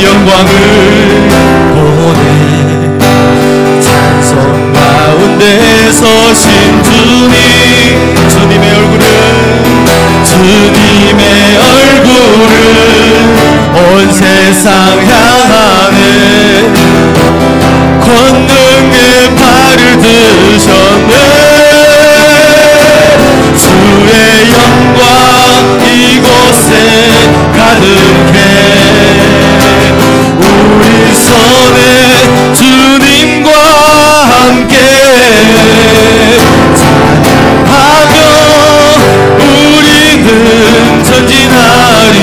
영광을 보내 찬송 가운데 서신 주님 주님의 얼굴을 온 세상 향하네 권능의 팔을 드셨네 주의 영광 이곳에 가득해 우리 손에 주님과 함께 찬양하며 우리는 전진하리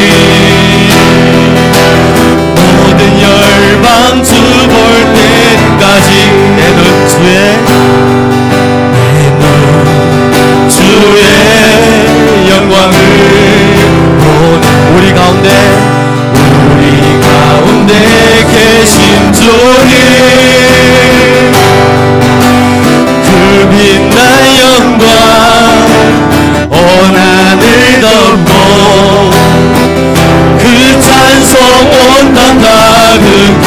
모든 열방 주 볼 때까지 내 눈 주의 영광을 본 우리 가운데 계신 주님 그 빛난 영광 온 하늘 덮고 그 찬송 온 땅 가득해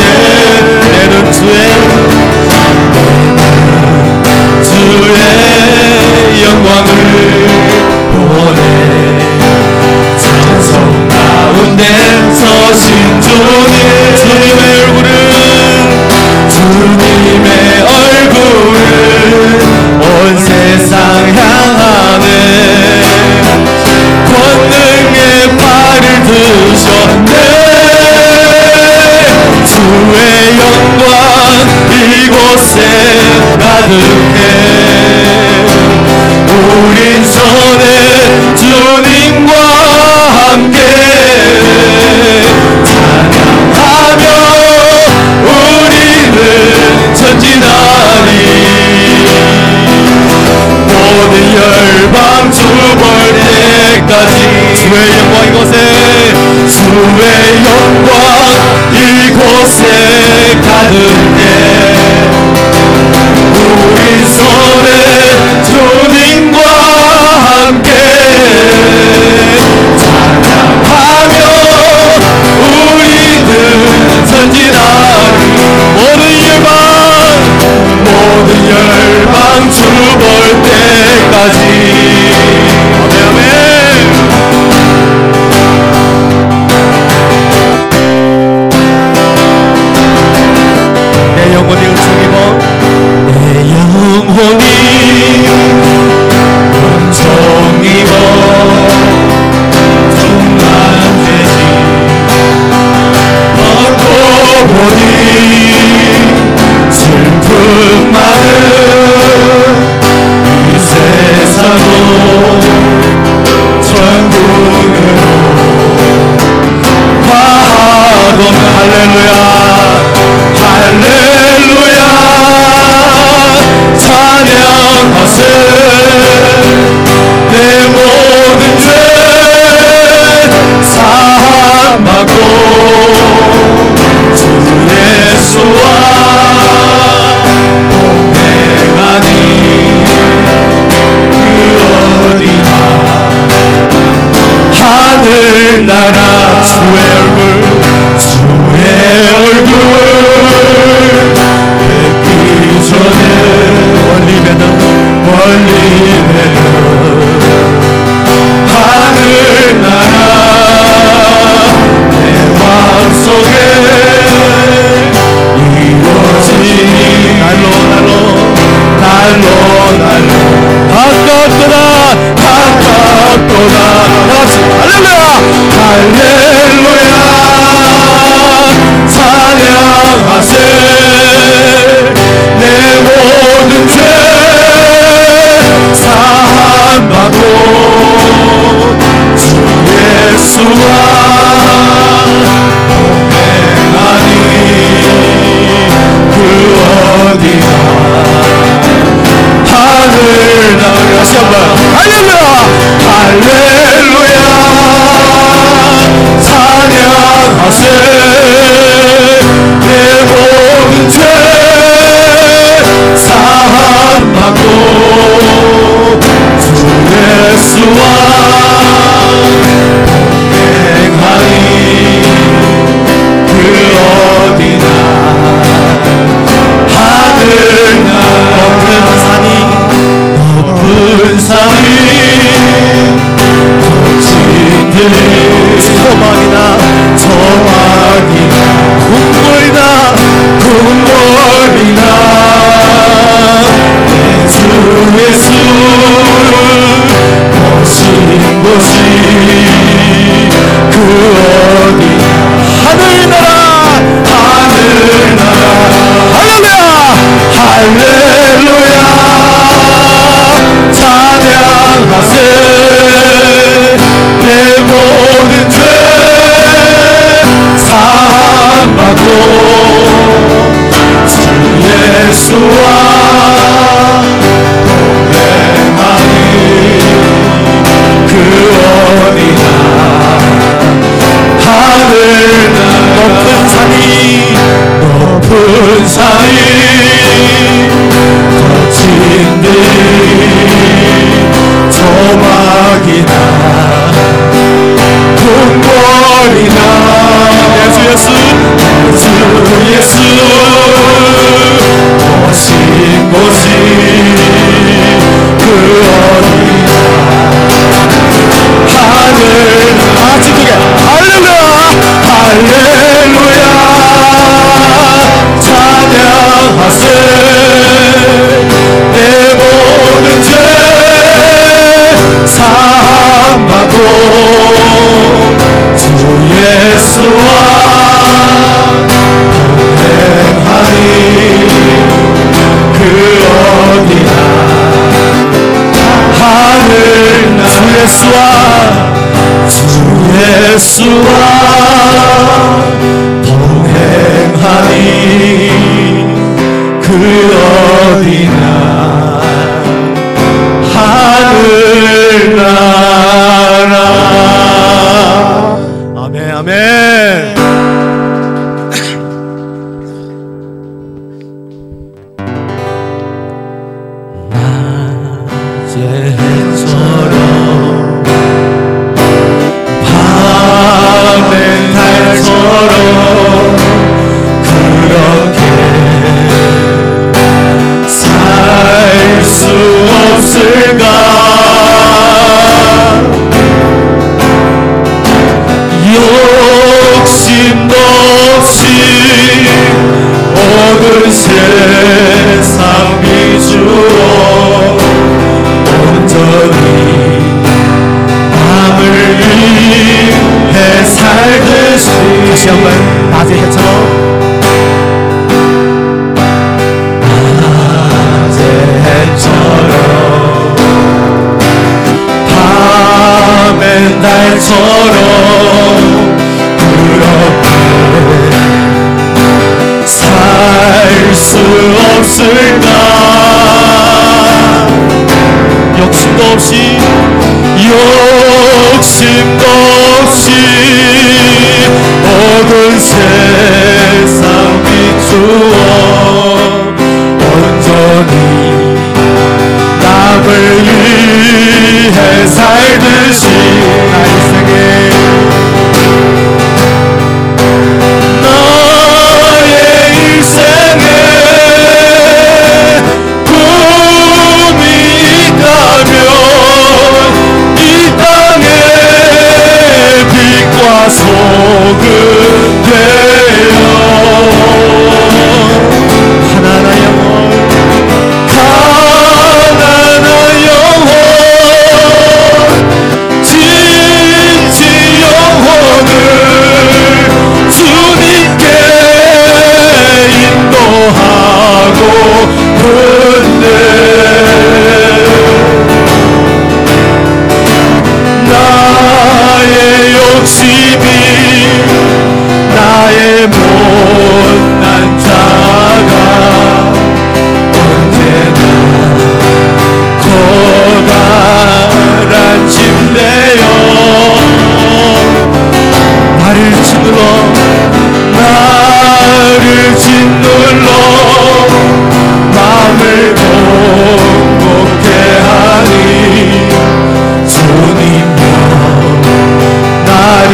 내는 주의 영광을 보내 찬송 가운데 서신 주님의 얼굴은 온 세상 향하네 권능의 팔을 드셨네 주의 영광 이곳에 가득해 우린 손에 주님과 함께 찬양하며 우리는 전진하리 모든 열방 주 볼 때까지 주의 영광 이곳에 가득해 우리 손에 주님과 함께 찬양하며 우리는 전진하리 모든 열방 주 볼 때까지 아멘 내 영혼이 은총입어 내 영혼이 은총입어 충만되지 얻고 보니 슬픔 많은 이 세상도 천국으로 가하던 할렐루야 찬양하세 내 모든 죄 사함받고 주 예수와 동행하니 그 어디나 하늘나라 주의 얼굴 뵙기 전에 멀리 배는 하늘나라 내 마음속에 사랑하고 주 예수와 동행하니 그 어디나 하늘 높은 산이 거친 듯 조막이나 궁궐이나 예수 오신 곳이 그 어디나 하늘 같이 크게 할렐루야 찬양하세 내 모든 죄 사함받고 주 예수와 동행하니 그 어디나 하늘 주 예수와 동행하니 그 어디나 하늘나라. 아멘 아멘. 낮의 해처럼 밤의 달처럼 그렇게 살 수 없을까. 욕심도 없이 모든 세상 비추어 온전히 남을 위해 살듯이. 다시 한번 낮의 해처럼 밤의 달처럼 그렇게 살 수 없을까. 욕심도 없이 모든 세상 비추어 온전히 남을 위해 살듯이 나의 일생에 꿈이 있다면 이 땅에 빛과 소금 되어 가난한 영혼 진지 영혼을 주님께 인도하고픈데 나의 욕심이 나의 못난 자가 언제나 커다란 침대여 나를 짓눌러 마음을 공복해 하니 주님여 나를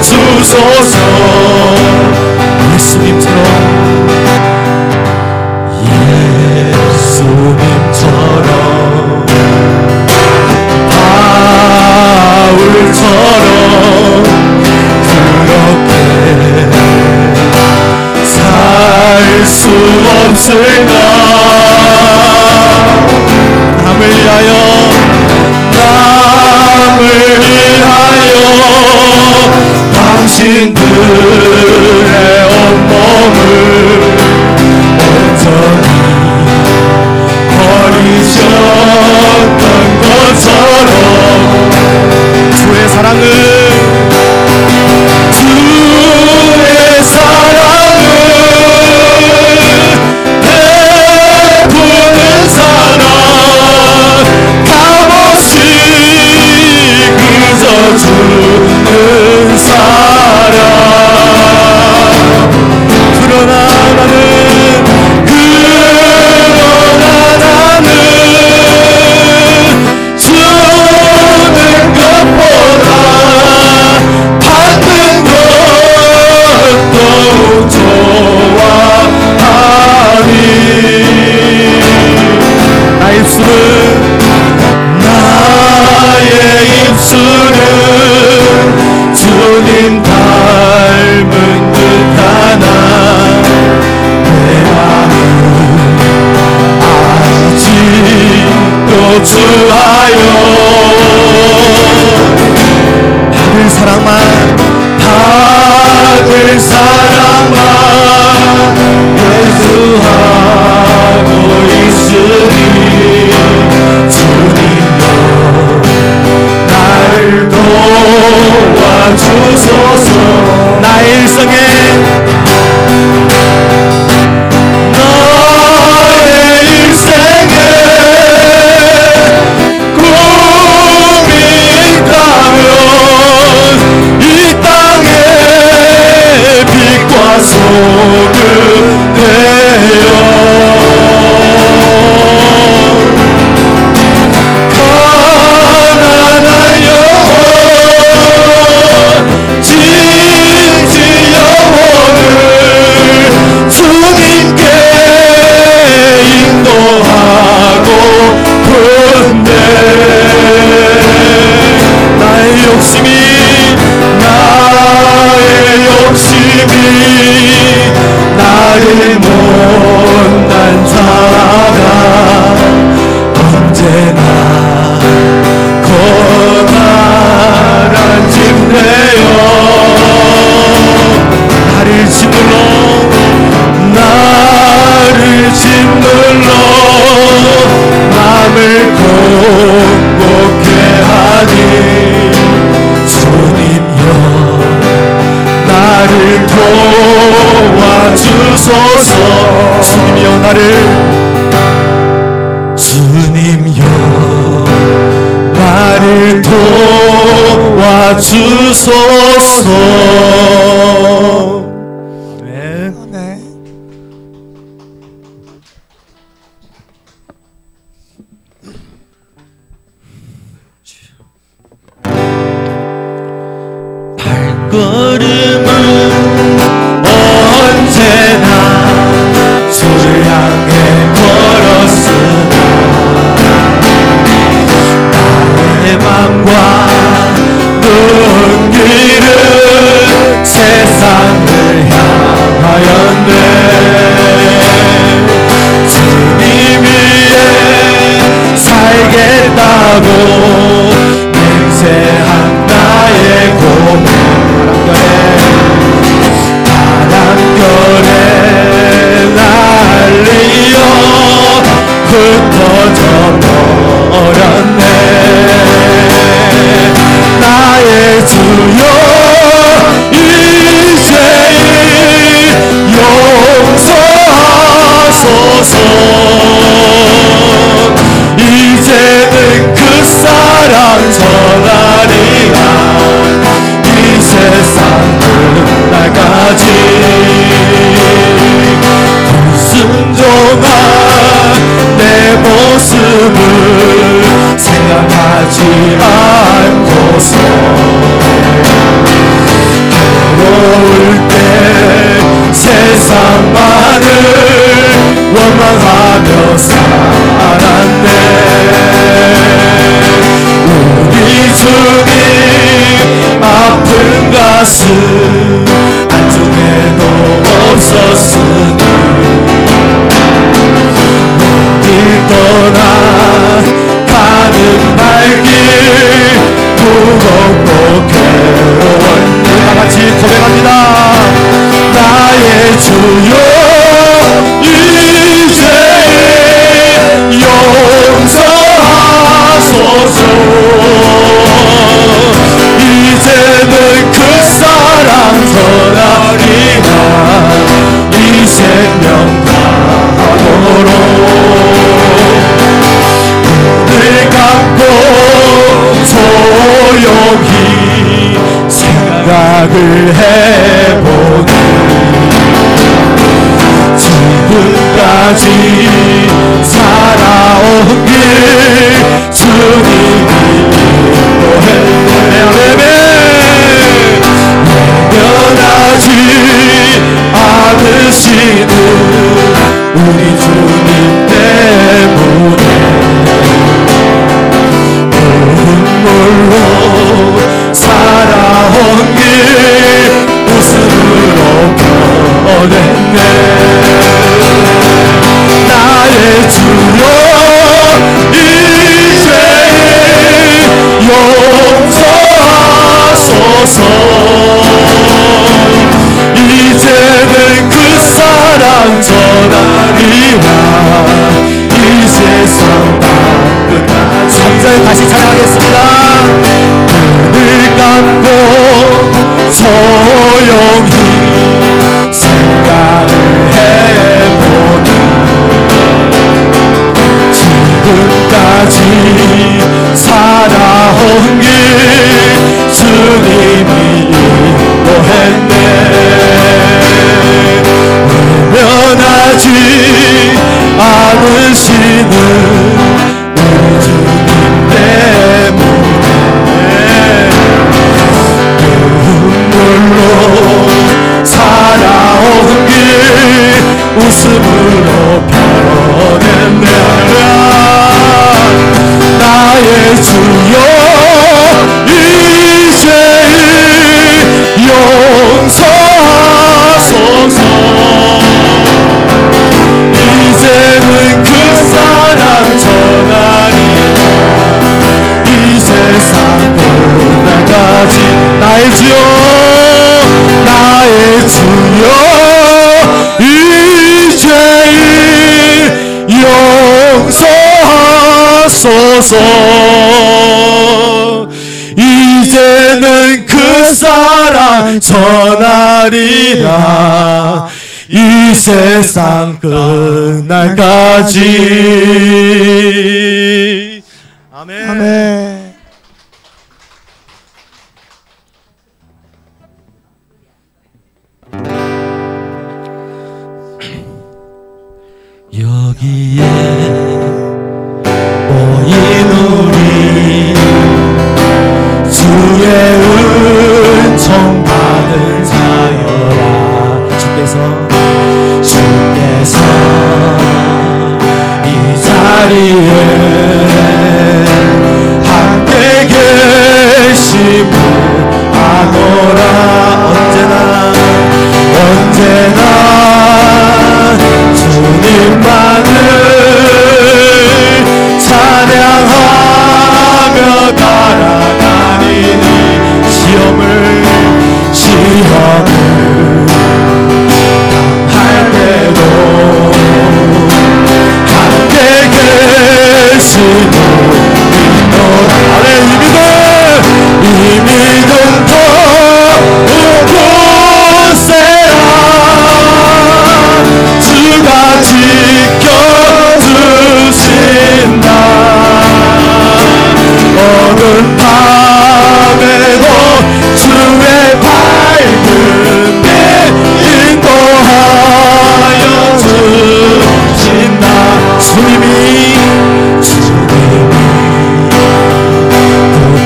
도와주소서. 예수님처럼 바울처럼 그렇게 살 수 없을까. 남을 위하여 당신들의 온몸을 온전히 버리셨던 것처럼 주의 사랑을 사랑만 예수하고 있으니 주님여 나를 도와주소서. 나의 일생에 꿈이 있다면 이 땅에 빛과 소금 되어 가난한 영혼 진지 영혼을 주님께 인도하고픈데 나의 욕심이 나를 못난 자가 언제나 고난한 짐되어 나를 짓눌러 맘을 공곡해 하니 주님여 나를 도와주소서. 주님이여 나를 도와주소서. 네. 발걸음은 언제나 주를 향해 걸었으나 나의 맘과 눈길은 세상을 향하였네. 주님 위에 살겠다고 맹세한 나의 고백 바람결에 날리어 흩어져 버렸네. 나의 주여 이제는 용서하소서. 이제는 그 사랑 전하리라. 이 세상은 날까지 불순종한 내 모습을 생각하지 않고서 괴로울 때 세상만을 원망하며 살았네. 우리 주님 아픈 가슴 안중에도 없었으니 어딜 떠나 가는 발길 무겁고 괴로웠네. 다같이 고백합니다. 나의 주여 이제 용서하소서. 이제는 그 사랑 전하리라. 이 생명 다하도록 눈을 감고 조용히 생각을 해보니 지금까지 살아온 길 주님이 인도했네. 외면하지 않으시는 우리 주님 때문에 눈물로 살아온 길 웃음으로 변했네. 나의 주여 웃음으로 변했네. 나의 주여 이제 용서하소서. 이제는 그 사랑 전하리라. 이 세상 끝날까지 나의 주여 나의 주여 이제 용서하소서. 이제는 그 사랑 전하리라. 이 세상 끝날까지. 아멘. 아멘. 여기에 모인 우리 주의 은총 받은 자여라. 주께서 이 자리에 함께 계심을 아노라. 언제나 주님만을 찬양하며 달아가리니 시험을 당할 때도 함께 계시는 믿노라. 이 믿음 더욱 굳세라. 주가 지켜주신다. 어두운 밤에도 주의 밝은 빛 인도하여 주신다. 주님이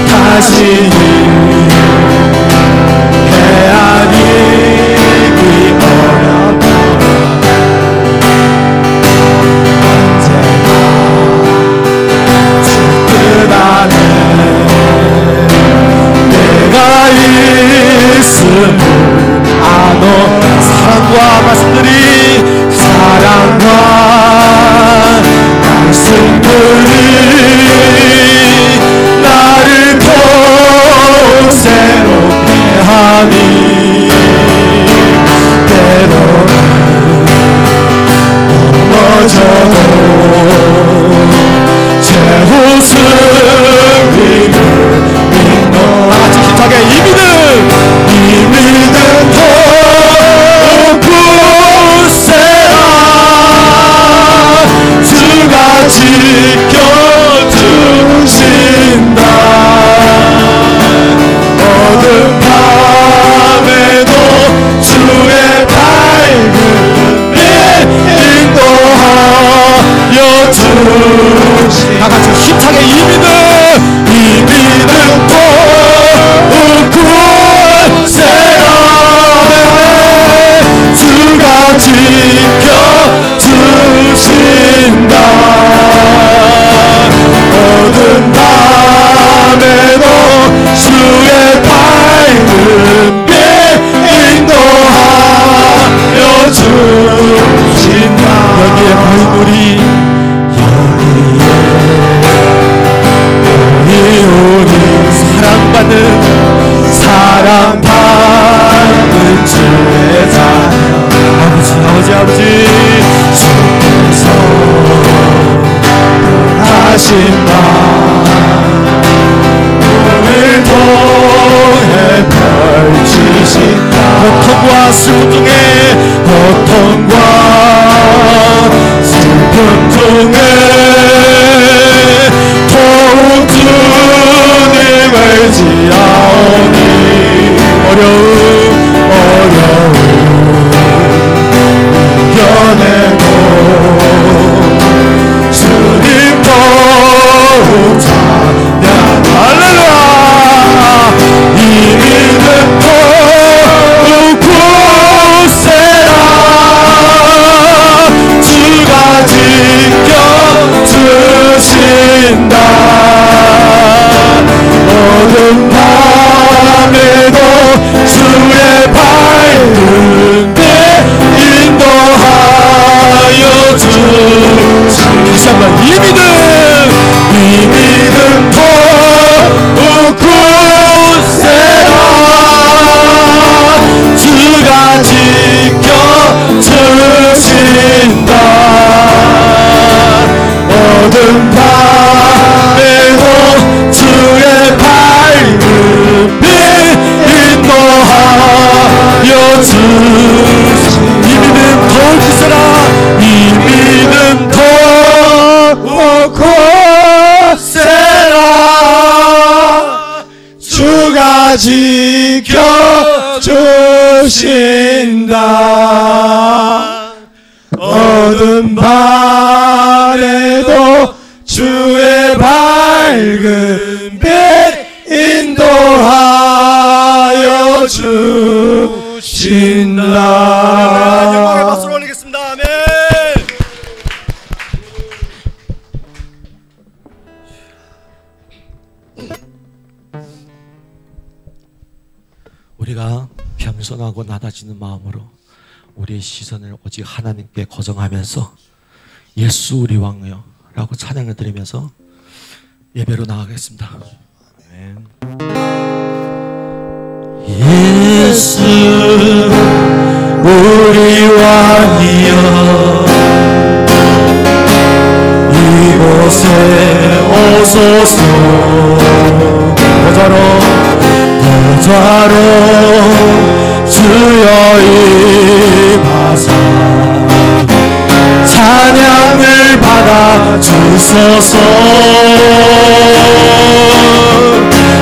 뜻하시니 해안이 어렵다. 내가 있음을 아노. 사랑과 말씀들이 나를 더욱 새롭게 하니 때로는 넘어져도 제 웃음이를 믿노. 아주 힘차게 이 믿음 더욱 굳세라. 주가 지켜주신다. 어두운 밤에도 주의 밝은 빛 인도하여 주신다. 다같이 힘차게 이 믿음 더욱 굳세라. 주가 지켜주신다. 어두운 밤에도 주의 밝은 빛 인도하여 주신다. 여기에 모인 우리 사랑받는 주의 자녀. 아버지 주께서 하신 말 오늘 통해 펼치신 고통과 슬픔 중에 더욱 주님을 지아오니 어려움 이겨내고 주님 더욱 찬양. 할렐루야. 이 믿음 더욱 굳세라. 지켜주신다. 어둠 밤에도 주의 밝은 빛 인도하여 주시. 이 믿음 더욱 크세라. 이 믿음 더욱 크세라. 주가 지켜주신다. 어둠 밤에도 주의 밝은 빛 인도하여 주신다. 영광의 박수를 올리겠습니다. 아멘. 우리가 겸손하고 낮아지는 마음으로 우리의 시선을 오직 하나님께 고정하면서 예수 우리 왕이여 라고 찬양을 드리면서 예배로 나가겠습니다. 아멘. 예수 우리 왕이여 이곳에 오소서. 보좌로 주여 임하사 찬양을 받아 주소서.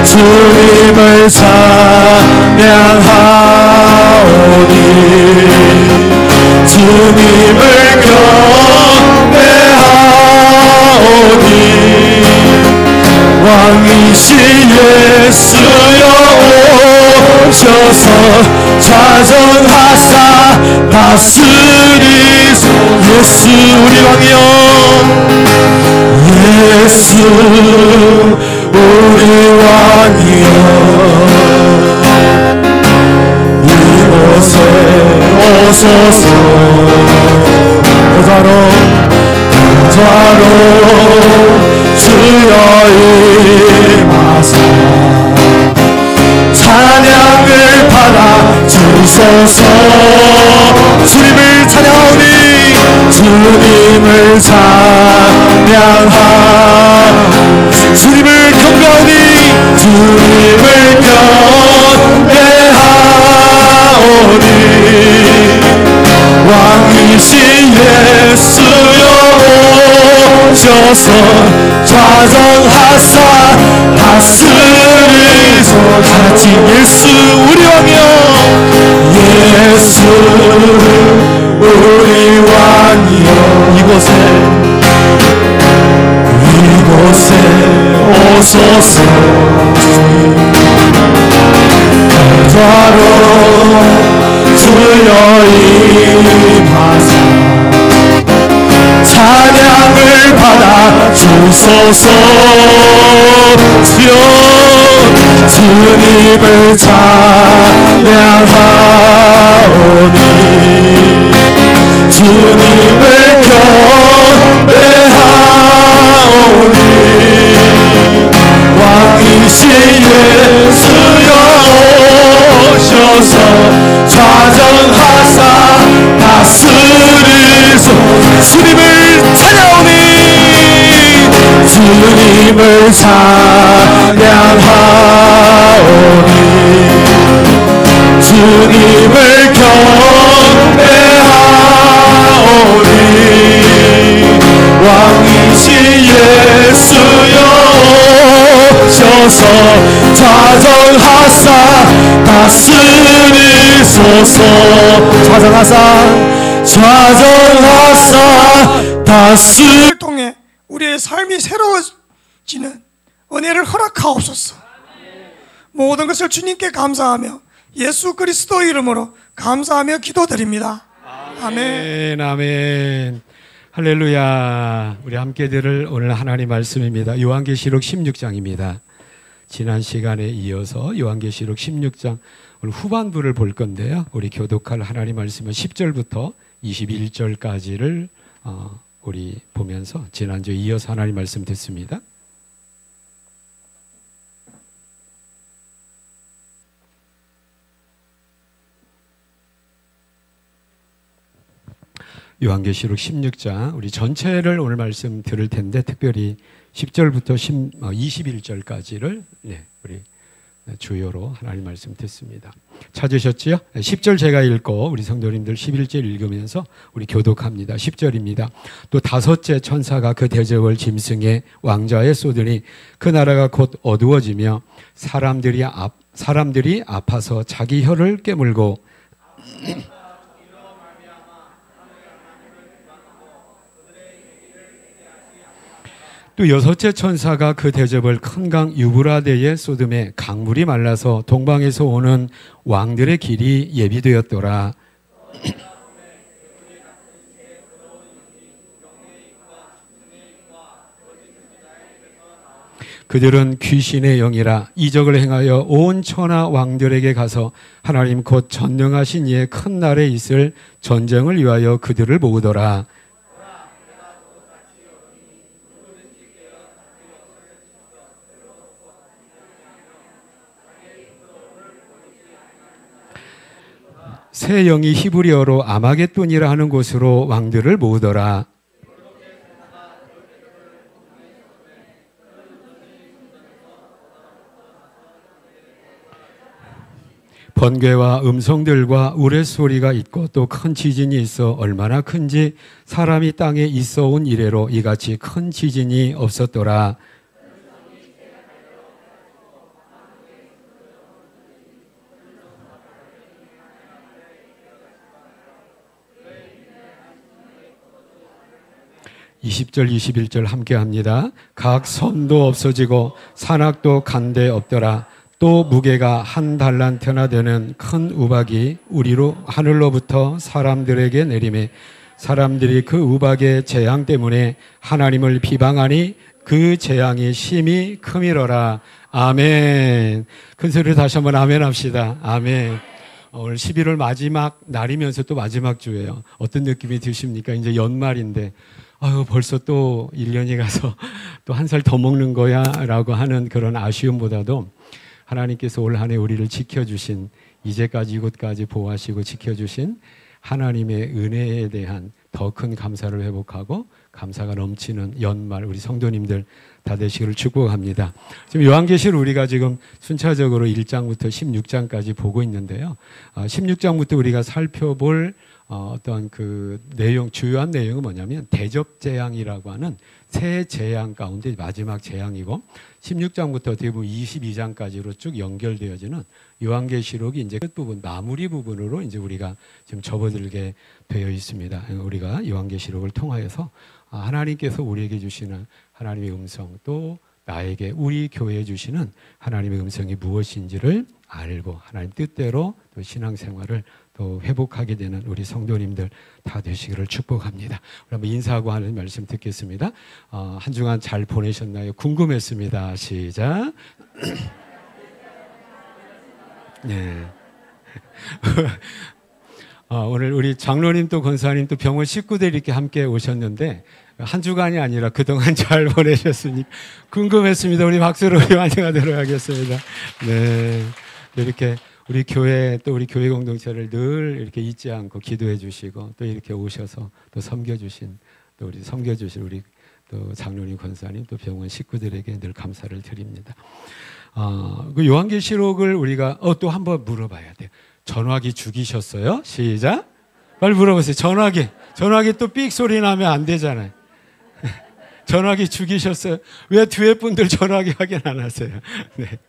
주님을 찬양하오니 주님을 경배하오니 왕이신 예수여 오셔서 좌정하사 다스리소. 예수 우리 왕이여 예수 우리 왕이여 이곳에 오소서. 보좌로 주여 임하사 찬양을 받아 주소서. 주님을 찬양하오니 주님을 찬양하 주님을 경배하오니 주님을 경배하오니 왕이신 예수여 오셔서 좌정하사 다스리소. 다같이 예수 우리 왕이여 예수 우리 왕이여 이곳에 오소서. 보좌로 주여 임하사 찬양을 받아 주소서. 주여 주님을 찬양하오니 주님을 경배하오니 왕이신 예수여 오셔서 좌정하사 다스리소. 주님을 찬양하오니 주님을 찬양하오니 주님을 경배하오니 왕이신 예수여 오셔서 좌정하사 다스리소서. 좌정하사 다스를 통해 우리의 삶이 새로워지는 은혜를 허락하옵소서. 모든 것을 주님께 감사하며 예수 그리스도 이름으로 감사하며 기도드립니다. 아멘. 아멘. 할렐루야. 우리 함께 들을 오늘 하나님 말씀입니다. 요한계시록 16장입니다. 지난 시간에 이어서 요한계시록 16장 오늘 후반부를 볼 건데요. 우리 교독할 하나님 말씀은 10절부터 21절까지를 우리 보면서 지난주에 이어서 하나님 말씀 듣습니다. 요한계시록 16장 우리 전체를 오늘 말씀 들을 텐데 특별히 10절부터 21절까지를 우리 주요로 하나님 말씀 듣습니다. 찾으셨지요? 10절 제가 읽고 우리 성도님들 11절 읽으면서 우리 교독합니다. 10절입니다. 또 다섯째 천사가 그 대접을 짐승의 왕좌에 쏟으니 그 나라가 곧 어두워지며 사람들이 아파서 자기 혀를 깨물고 또 여섯째 천사가 그 대접을 큰 강 유브라데에 쏟음에 강물이 말라서 동방에서 오는 왕들의 길이 예비되었더라. 그들은 귀신의 영이라 이적을 행하여 온 천하 왕들에게 가서 하나님 곧 전능하신 이의 큰 날에 있을 전쟁을 위하여 그들을 모으더라. 새 영이 히브리어로 아마겟돈이라 하는 곳으로 왕들을 모으더라. 번개와 음성들과 우레소리가 있고 또 큰 지진이 있어 얼마나 큰지 사람이 땅에 있어 온 이래로 이같이 큰 지진이 없었더라. (20절) (21절) 함께 합니다. 각 섬도 없어지고 산악도 간데 없더라. 또 무게가 한 달란트나 되는 큰 우박이 우리로 하늘로부터 사람들에게 내리매 사람들이 그 우박의 재앙 때문에 하나님을 비방하니 그 재앙이 심히 크미러라. 아멘. 큰 소리로 다시 한번 아멘 합시다. 아멘. 오늘 11월 마지막 날이면서 또 마지막 주예요. 어떤 느낌이 드십니까? 이제 연말인데 아유 벌써 또 1년이 가서 또 한 살 더 먹는 거야 라고 하는 그런 아쉬움보다도 하나님께서 올 한 해 우리를 지켜주신 이제까지 이곳까지 보호하시고 지켜주신 하나님의 은혜에 대한 더 큰 감사를 회복하고 감사가 넘치는 연말 우리 성도님들 다 되시기를 축복합니다. 지금 요한계시를 우리가 지금 순차적으로 1장부터 16장까지 보고 있는데요. 16장부터 우리가 살펴볼 어떤 그 내용, 주요한 내용은 뭐냐면 대접재앙이라고 하는 새 재앙 가운데 마지막 재앙이고 16장부터 어떻게 보면 22장까지로 쭉 연결되어지는 요한계시록이 이제 끝부분, 마무리 부분으로 이제 우리가 지금 접어들게 되어 있습니다. 우리가 요한계시록을 통하여서 하나님께서 우리에게 주시는 하나님의 음성 또 나에게 우리 교회에 주시는 하나님의 음성이 무엇인지를 알고 하나님 뜻대로 또 신앙생활을 또 회복하게 되는 우리 성도님들 다 되시기를 축복합니다. 우리 한번 인사하고 하는 말씀 듣겠습니다. 한 주간 잘 보내셨나요? 궁금했습니다. 시작. 네. 오늘 우리 장로님 또 권사님 또 병원 식구들 이렇게 함께 오셨는데 한 주간이 아니라 그동안 잘 보내셨으니 궁금했습니다. 우리 박수로 환영하도록 하겠습니다. 네. 이렇게 우리 교회 또 우리 교회 공동체를 늘 이렇게 잊지 않고 기도해 주시고 또 이렇게 오셔서 또 섬겨주신 또 우리 섬겨주신 우리 또 장로님 권사님 또 병원 식구들에게 늘 감사를 드립니다. 그 요한계시록을 우리가 또 한번 물어봐야 돼요. 전화기 죽이셨어요? 시작. 빨리 물어보세요. 전화기 또 삑 소리 나면 안 되잖아요. 전화기 죽이셨어요? 왜 뒤에 분들 전화기 확인 안 하세요? 네.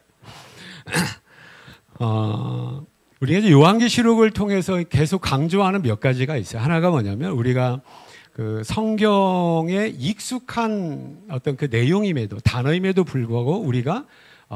우리가 이제 요한계시록을 통해서 계속 강조하는 몇 가지가 있어요. 하나가 뭐냐면 우리가 그 성경에 익숙한 어떤 그 내용임에도 단어임에도 불구하고 우리가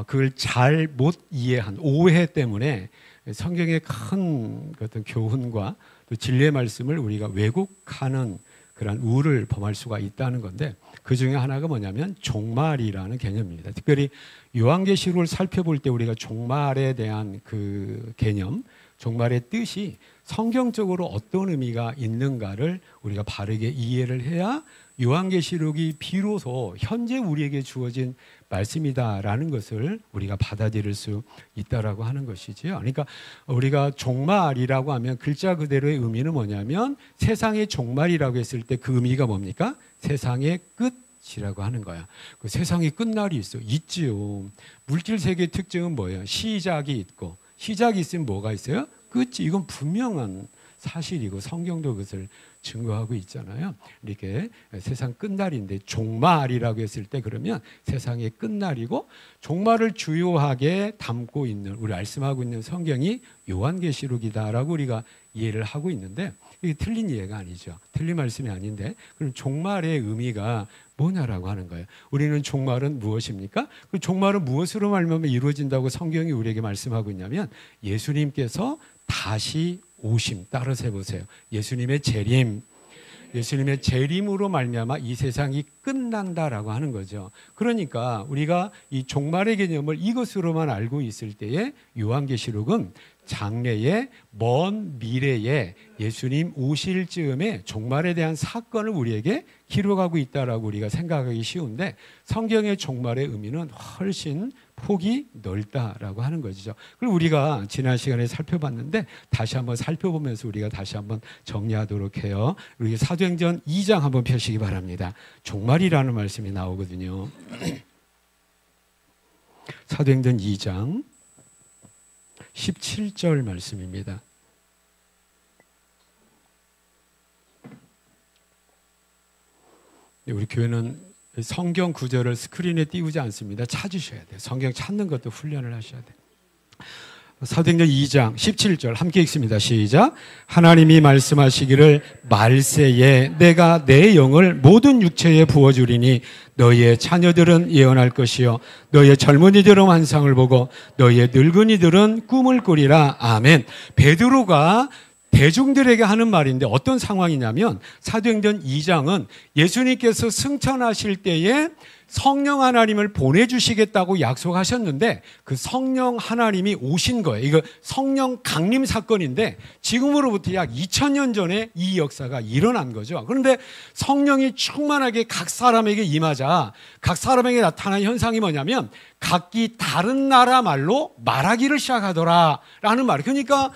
그걸 잘 못 이해한 오해 때문에 성경의 큰 어떤 교훈과 또 진리의 말씀을 우리가 왜곡하는 그런 우를 범할 수가 있다는 건데 그 중에 하나가 뭐냐면 종말이라는 개념입니다. 특별히 요한계시록을 살펴볼 때 우리가 종말에 대한 그 개념, 종말의 뜻이 성경적으로 어떤 의미가 있는가를 우리가 바르게 이해를 해야 요한계시록이 비로소 현재 우리에게 주어진 말씀이다라는 것을 우리가 받아들일 수 있다라고 하는 것이지요. 그러니까 우리가 종말이라고 하면 글자 그대로의 의미는 뭐냐면 세상의 종말이라고 했을 때 그 의미가 뭡니까? 세상의 끝이라고 하는 거야. 그 세상의 끝날이 있지요. 물질 세계의 특징은 뭐예요? 시작이 있고, 시작이 있으면 뭐가 있어요? 끝이. 이건 분명한 사실이고 성경도 그것을 증거하고 있잖아요. 이렇게 세상 끝날인데 종말이라고 했을 때 그러면 세상의 끝날이고, 종말을 주요하게 담고 있는, 우리 말씀하고 있는 성경이 요한계시록이다라고 우리가 이해를 하고 있는데, 이게 틀린 이해가 아니죠. 틀린 말씀이 아닌데, 그럼 종말의 의미가 뭐냐라고 하는 거예요. 우리는 종말은 무엇입니까? 그 종말은 무엇으로 말미암아 이루어진다고 성경이 우리에게 말씀하고 있냐면, 예수님께서 다시 오심. 따라서 해보세요. 예수님의 재림. 예수님의 재림으로 말미암아 이 세상이 끝난다라고 하는 거죠. 그러니까 우리가 이 종말의 개념을 이것으로만 알고 있을 때에 요한계시록은 장래의 먼 미래에 예수님 오실 즈음에 종말에 대한 사건을 우리에게 기록하고 있다라고 우리가 생각하기 쉬운데, 성경의 종말의 의미는 훨씬 폭이 넓다라고 하는 것이죠. 그리고 우리가 지난 시간에 살펴봤는데 다시 한번 살펴보면서 우리가 다시 한번 정리하도록 해요. 우리 사도행전 2장 한번 펴시기 바랍니다. 종말이라는 말씀이 나오거든요. 사도행전 2장 17절 말씀입니다. 우리 교회는 성경 구절을 스크린에 띄우지 않습니다. 찾으셔야 돼요. 성경 찾는 것도 훈련을 하셔야 돼요. 사도행전 2장 17절 함께 읽습니다. 시작. 하나님이 말씀하시기를 말세에 내가 내 영을 모든 육체에 부어주리니 너희의 자녀들은 예언할 것이요 너희의 젊은이들은 환상을 보고 너희의 늙은이들은 꿈을 꾸리라. 아멘. 베드로가 대중들에게 하는 말인데 어떤 상황이냐면, 사도행전 2장은 예수님께서 승천하실 때에 성령 하나님을 보내주시겠다고 약속하셨는데 그 성령 하나님이 오신 거예요. 이거 성령 강림 사건인데 지금으로부터 약 2000년 전에 이 역사가 일어난 거죠. 그런데 성령이 충만하게 각 사람에게 임하자 각 사람에게 나타난 현상이 뭐냐면 각기 다른 나라 말로 말하기를 시작하더라라는 말이에요. 그러니까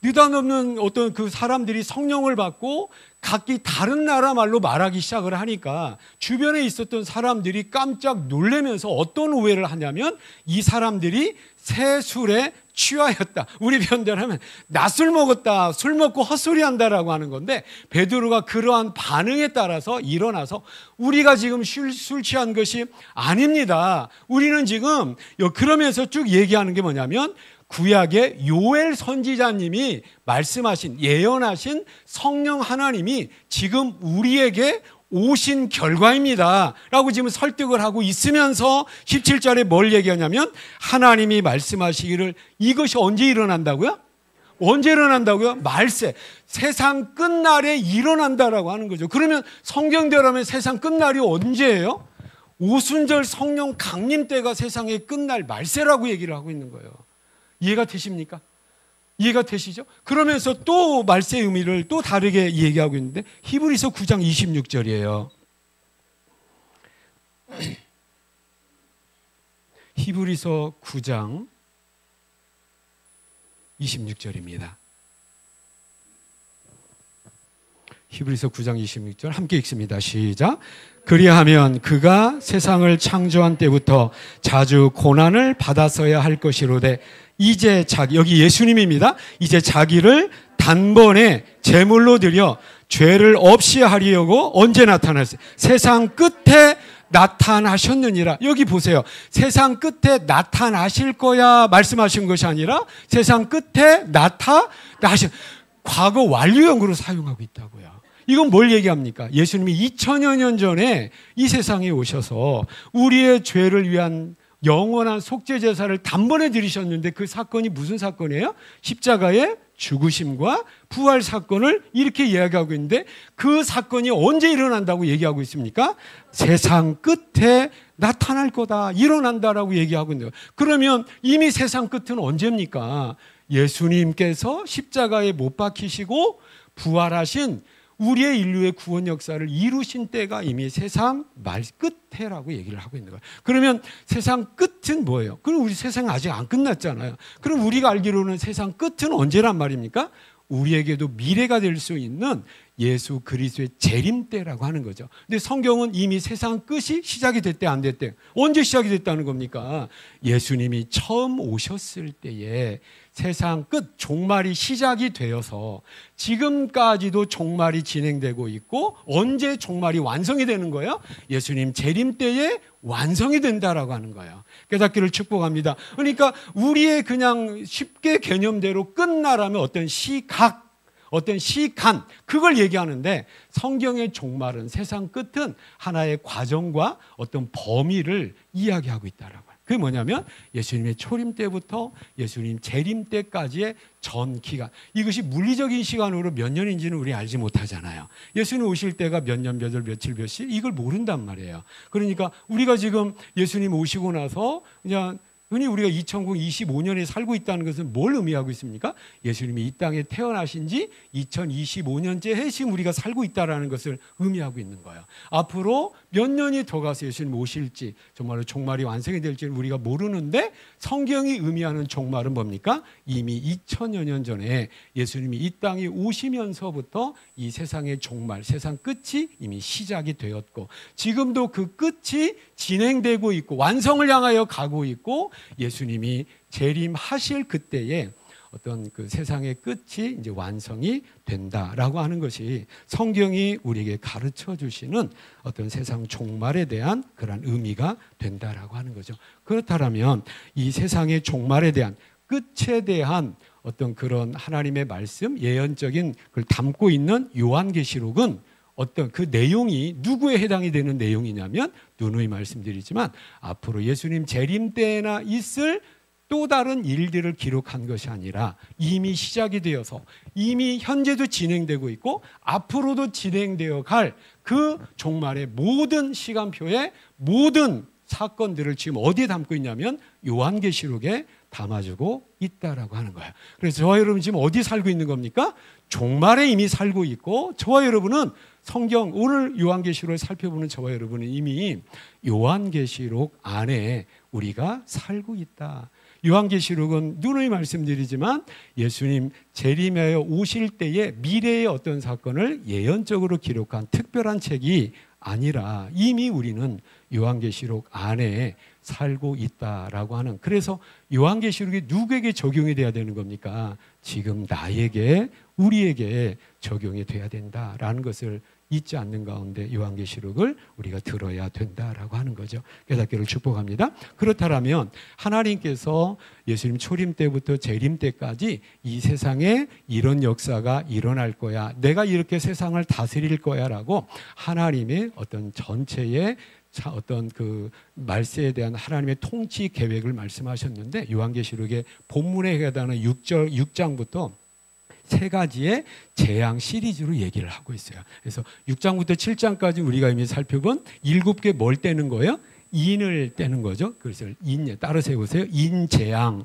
느닷없는 어떤 그 사람들이 성령을 받고 각기 다른 나라 말로 말하기 시작을 하니까 주변에 있었던 사람들이 깜짝 놀라면서 어떤 오해를 하냐면 이 사람들이 새 술에 취하였다. 우리 표현대로 하면 낮술 먹었다. 술 먹고 헛소리한다라고 하는 건데, 베드로가 그러한 반응에 따라서 일어나서 우리가 지금 술 취한 것이 아닙니다. 우리는 지금 그러면서 쭉 얘기하는 게 뭐냐면 구약의 요엘 선지자님이 말씀하신 예언하신 성령 하나님이 지금 우리에게 오신 결과입니다 라고 지금 설득을 하고 있으면서 17절에 뭘 얘기하냐면 하나님이 말씀하시기를 이것이 언제 일어난다고요? 언제 일어난다고요? 말세, 세상 끝날에 일어난다라고 하는 거죠. 그러면 성경대로라면 세상 끝날이 언제예요? 오순절 성령 강림 때가 세상의 끝날 말세라고 얘기를 하고 있는 거예요. 이해가 되십니까? 이해가 되시죠? 그러면서 또 말세의 의미를 또 다르게 얘기하고 있는데 히브리서 9장 26절이에요. 히브리서 9장 26절입니다. 히브리서 9장 26절 함께 읽습니다. 시작. 그리하면 그가 세상을 창조한 때부터 자주 고난을 받았어야 할 것이로되 이제 여기 예수님입니다. 이제 자기를 단번에 제물로 드려 죄를 없이 하려고 언제 나타났어요? 세상 끝에 나타나셨느니라. 여기 보세요. 세상 끝에 나타나실 거야 말씀하신 것이 아니라 세상 끝에 나타나실, 과거 완료형으로 사용하고 있다고요. 이건 뭘 얘기합니까? 예수님이 2000여 년 전에 이 세상에 오셔서 우리의 죄를 위한 영원한 속죄 제사를 단번에 드리셨는데 그 사건이 무슨 사건이에요? 십자가의 죽으심과 부활 사건을 이렇게 이야기하고 있는데 그 사건이 언제 일어난다고 얘기하고 있습니까? 세상 끝에 나타날 거다, 일어난다라고 얘기하고 있는 거예요. 그러면 이미 세상 끝은 언제입니까? 예수님께서 십자가에 못 박히시고 부활하신 우리의 인류의 구원 역사를 이루신 때가 이미 세상 말 끝에라고 얘기를 하고 있는 거예요. 그러면 세상 끝은 뭐예요? 그럼 우리 세상 아직 안 끝났잖아요. 그럼 우리가 알기로는 세상 끝은 언제란 말입니까? 우리에게도 미래가 될 수 있는 예수 그리스도의 재림 때라고 하는 거죠. 근데 성경은 이미 세상 끝이 시작이 됐대 안 됐대? 언제 시작이 됐다는 겁니까? 예수님이 처음 오셨을 때에 세상 끝 종말이 시작이 되어서 지금까지도 종말이 진행되고 있고 언제 종말이 완성이 되는 거예요? 예수님 재림 때에 완성이 된다라고 하는 거예요. 깨닫기를 축복합니다. 그러니까 우리의 그냥 쉽게 개념대로 끝나라면 어떤 시각, 어떤 시간, 그걸 얘기하는데 성경의 종말은 세상 끝은 하나의 과정과 어떤 범위를 이야기하고 있다라고. 그게 뭐냐면 예수님의 초림 때부터 예수님 재림 때까지의 전 기간. 이것이 물리적인 시간으로 몇 년인지는 우리 알지 못하잖아요. 예수님 오실 때가 몇 년, 몇 월, 며칠, 몇 시 이걸 모른단 말이에요. 그러니까 우리가 지금 예수님 오시고 나서 그냥 흔히 우리가 2025년에 살고 있다는 것은 뭘 의미하고 있습니까? 예수님이 이 땅에 태어나신 지 2025년째 지금 우리가 살고 있다는 것을 의미하고 있는 거예요. 앞으로 몇 년이 더 가서 예수님 오실지 정말로 종말이 완성이 될지는 우리가 모르는데 성경이 의미하는 종말은 뭡니까? 이미 2000여 년 전에 예수님이 이 땅에 오시면서부터 이 세상의 종말, 세상 끝이 이미 시작이 되었고 지금도 그 끝이 진행되고 있고 완성을 향하여 가고 있고 예수님이 재림하실 그때에 어떤 그 세상의 끝이 이제 완성이 된다라고 하는 것이 성경이 우리에게 가르쳐 주시는 어떤 세상 종말에 대한 그런 의미가 된다라고 하는 거죠. 그렇다면 이 세상의 종말에 대한 끝에 대한 어떤 그런 하나님의 말씀, 예언적인 걸 담고 있는 요한계시록은 어떤 그 내용이 누구에 해당이 되는 내용이냐면 누누이 말씀드리지만 앞으로 예수님 재림 때나 있을 또 다른 일들을 기록한 것이 아니라 이미 시작이 되어서 이미 현재도 진행되고 있고 앞으로도 진행되어 갈 그 종말의 모든 시간표의 모든 사건들을 지금 어디에 담고 있냐면 요한계시록에 담아주고 있다라고 하는 거예요. 그래서 저와 여러분 지금 어디 살고 있는 겁니까? 종말에 이미 살고 있고 저와 여러분은 성경 오늘 요한계시록을 살펴보는 저와 여러분은 이미 요한계시록 안에 우리가 살고 있다. 요한계시록은 누누이 말씀드리지만 예수님 재림하여 오실 때의 미래의 어떤 사건을 예언적으로 기록한 특별한 책이 아니라 이미 우리는 요한계시록 안에 살고 있다라고 하는, 그래서 요한계시록이 누구에게 적용이 돼야 되는 겁니까? 지금 나에게, 우리에게 적용이 돼야 된다라는 것을 잊지 않는 가운데 요한계시록을 우리가 들어야 된다라고 하는 거죠. 깨닫기를 축복합니다. 그렇다면 하나님께서 예수님 초림 때부터 재림 때까지 이 세상에 이런 역사가 일어날 거야, 내가 이렇게 세상을 다스릴 거야라고 하나님의 어떤 전체의 어떤 그 말세에 대한 하나님의 통치 계획을 말씀하셨는데 요한계시록의 본문에 해당하는 6장부터 세 가지의 재앙 시리즈로 얘기를 하고 있어요. 그래서 6장부터 7장까지 우리가 이미 살펴본 7개 뭘 떼는 거예요? 인을 떼는 거죠. 그래서 인, 따라서 해보세요. 인재앙.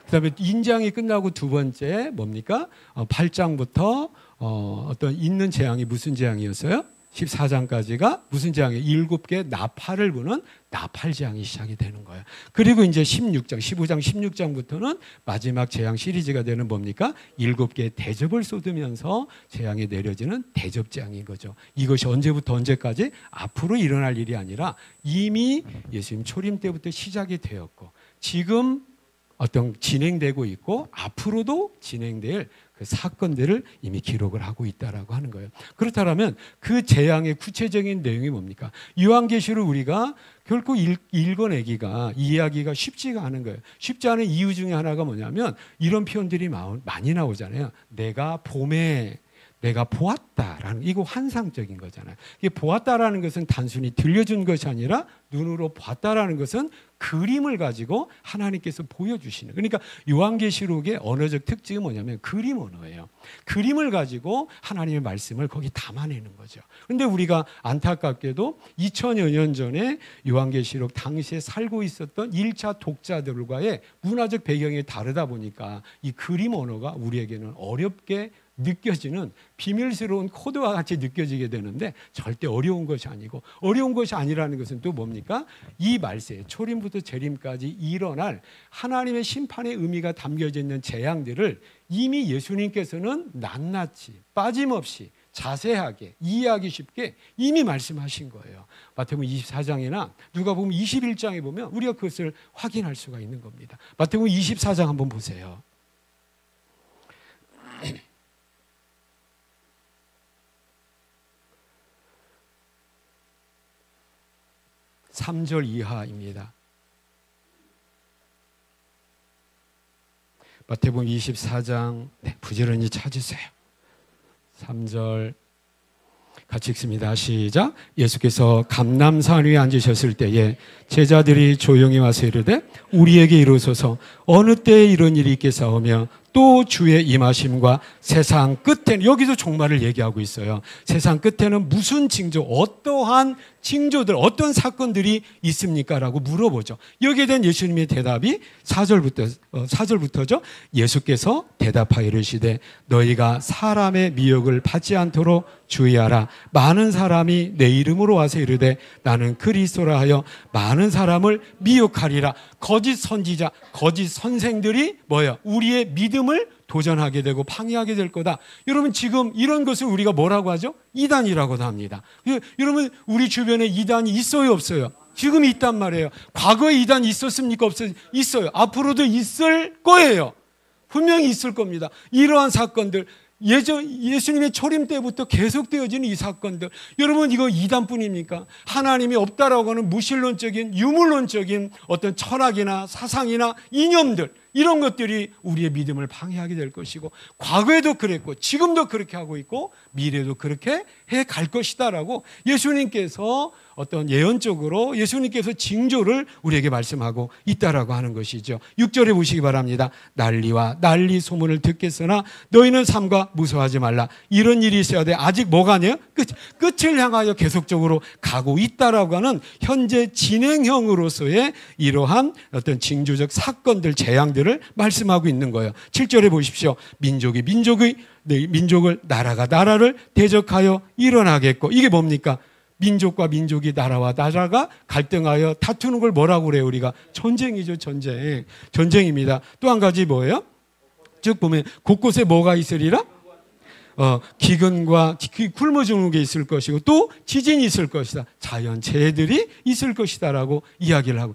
그 다음에 인재앙이 끝나고 두 번째 뭡니까? 8장부터 어떤 있는 재앙이 무슨 재앙이었어요? 14장까지가 무슨 재앙이에요? 7개 나팔을 부는 나팔 재앙이 시작이 되는 거예요. 그리고 이제 16장, 15장, 16장부터는 마지막 재앙 시리즈가 되는 뭡니까? 7개의 대접을 쏟으면서 재앙이 내려지는 대접 재앙인 거죠. 이것이 언제부터 언제까지? 앞으로 일어날 일이 아니라 이미 예수님 초림 때부터 시작이 되었고 지금 어떤 진행되고 있고 앞으로도 진행될 그 사건들을 이미 기록을 하고 있다라고 하는 거예요. 그렇다면 그 재앙의 구체적인 내용이 뭡니까? 요한계시록 우리가 결코 읽어내기가, 이해하기가 쉽지가 않은 거예요. 쉽지 않은 이유 중에 하나가 뭐냐면 이런 표현들이 많이 나오잖아요. 내가 봄에, 내가 보았다라는, 이거 환상적인 거잖아요. 이게 보았다라는 것은 단순히 들려준 것이 아니라 눈으로 봤다라는 것은 그림을 가지고 하나님께서 보여주시는. 그러니까 요한계시록의 언어적 특징이 뭐냐면 그림 언어예요. 그림을 가지고 하나님의 말씀을 거기 담아내는 거죠. 그런데 우리가 안타깝게도 2000여 년 전에 요한계시록 당시에 살고 있었던 1차 독자들과의 문화적 배경이 다르다 보니까 이 그림 언어가 우리에게는 어렵게 느껴지는 비밀스러운 코드와 같이 느껴지게 되는데, 절대 어려운 것이 아니고, 어려운 것이 아니라는 것은 또 뭡니까? 이 말세, 초림부터 재림까지 일어날 하나님의 심판의 의미가 담겨져 있는 재앙들을 이미 예수님께서는 낱낱이 빠짐없이 자세하게 이해하기 쉽게 이미 말씀하신 거예요. 마태복음 24장이나 누가복음 21장에 보면 우리가 그것을 확인할 수가 있는 겁니다. 마태복음 24장 한번 보세요. 3절 이하입니다. 마태복음 24장, 부지런히 찾으세요. 3절 같이 읽습니다. 시작. 예수께서 감람산 위에 앉으셨을 때에 제자들이 조용히 와서 이르되 우리에게 이르소서 어느 때에 이런 일이 있겠사오며 또 주의 임하심과 세상 끝에는, 여기서 종말을 얘기하고 있어요. 세상 끝에는 무슨 징조, 어떠한 징조들, 어떤 사건들이 있습니까? 라고 물어보죠. 여기에 대한 예수님의 대답이 4절부터죠. 예수께서 대답하여 이르시되 너희가 사람의 미혹을 받지 않도록 주의하라. 많은 사람이 내 이름으로 와서 이르되 나는 그리스도라 하여 많은 사람을 미혹하리라. 거짓 선지자, 거짓 선생들이 뭐예요? 우리의 믿음을 도전하게 되고 방해하게 될 거다. 여러분, 지금 이런 것을 우리가 뭐라고 하죠? 이단이라고도 합니다. 여러분, 우리 주변에 이단이 있어요, 없어요? 지금 있단 말이에요. 과거에 이단이 있었습니까? 없어요? 있어요. 앞으로도 있을 거예요. 분명히 있을 겁니다. 이러한 사건들, 예수님의 초림 때부터 계속되어지는 이 사건들, 여러분, 이거 이단뿐입니까? 하나님이 없다라고 하는 무신론적인, 유물론적인 어떤 철학이나 사상이나 이념들, 이런 것들이 우리의 믿음을 방해하게 될 것이고, 과거에도 그랬고 지금도 그렇게 하고 있고 미래도 그렇게 해갈 것이다라고 예수님께서 어떤 예언적으로 예수님께서 징조를 우리에게 말씀하고 있다라고 하는 것이죠. 6절에 보시기 바랍니다. 난리와 난리 소문을 듣겠으나 너희는 삼가 무서워하지 말라. 이런 일이 있어야 돼. 아직 뭐가 아니에요? 끝을 향하여 계속적으로 가고 있다라고 하는 현재 진행형으로서의 이러한 어떤 징조적 사건들, 재앙들을 말씀하고 있는 거예요. 7절에 보십시오. 민족을 나라가 나라를 대적하여 일어나겠고, 이게 뭡니까? 민족과 민족이, 나라와 나라가 갈등하여 다투는 걸 뭐라고 그래요? 우리가 전쟁이죠. 전쟁입니다. 또 한 가지 뭐예요? 쭉 보면 곳곳에 뭐가 있으리라? 기근과 굶어 죽는 게 있을 것이고 또 지진이 있을 것이다. 자연재해들이 있을 것이다라고 이야기를 하고,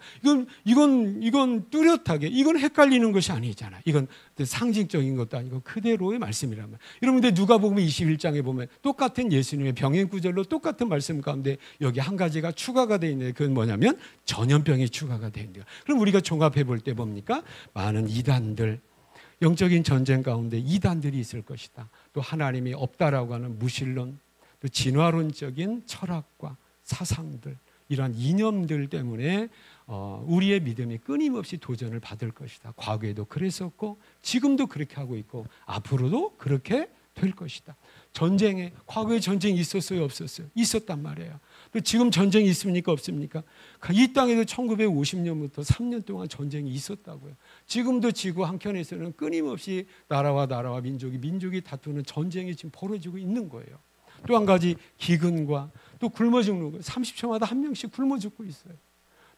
이건 뚜렷하게, 이건 헷갈리는 것이 아니잖아요. 이건 상징적인 것도 아니고 그대로의 말씀이란 말이에요. 여러분들 누가복음 21장에 보면 똑같은 예수님의 병행 구절로 똑같은 말씀 가운데 여기 한 가지가 추가가 되어 있는데, 그건 뭐냐면 전염병이 추가가 되어 있는 거예요. 그럼 우리가 종합해 볼 때 뭡니까? 많은 이단들, 영적인 전쟁 가운데 이단들이 있을 것이다. 또 하나님이 없다라고 하는 무신론, 또 진화론적인 철학과 사상들, 이러한 이념들 때문에 우리의 믿음이 끊임없이 도전을 받을 것이다. 과거에도 그랬었고 지금도 그렇게 하고 있고 앞으로도 그렇게 될 것이다. 전쟁에, 과거에 전쟁이 있었어요, 없었어요? 있었단 말이에요. 또 지금 전쟁이 있습니까, 없습니까? 이 땅에도 1950년부터 3년 동안 전쟁이 있었다고요. 지금도 지구 한켠에서는 끊임없이 나라와 민족이 다투는 전쟁이 지금 벌어지고 있는 거예요. 또 한 가지, 기근과 또 굶어 죽는 거예요. 30초마다 한 명씩 굶어 죽고 있어요.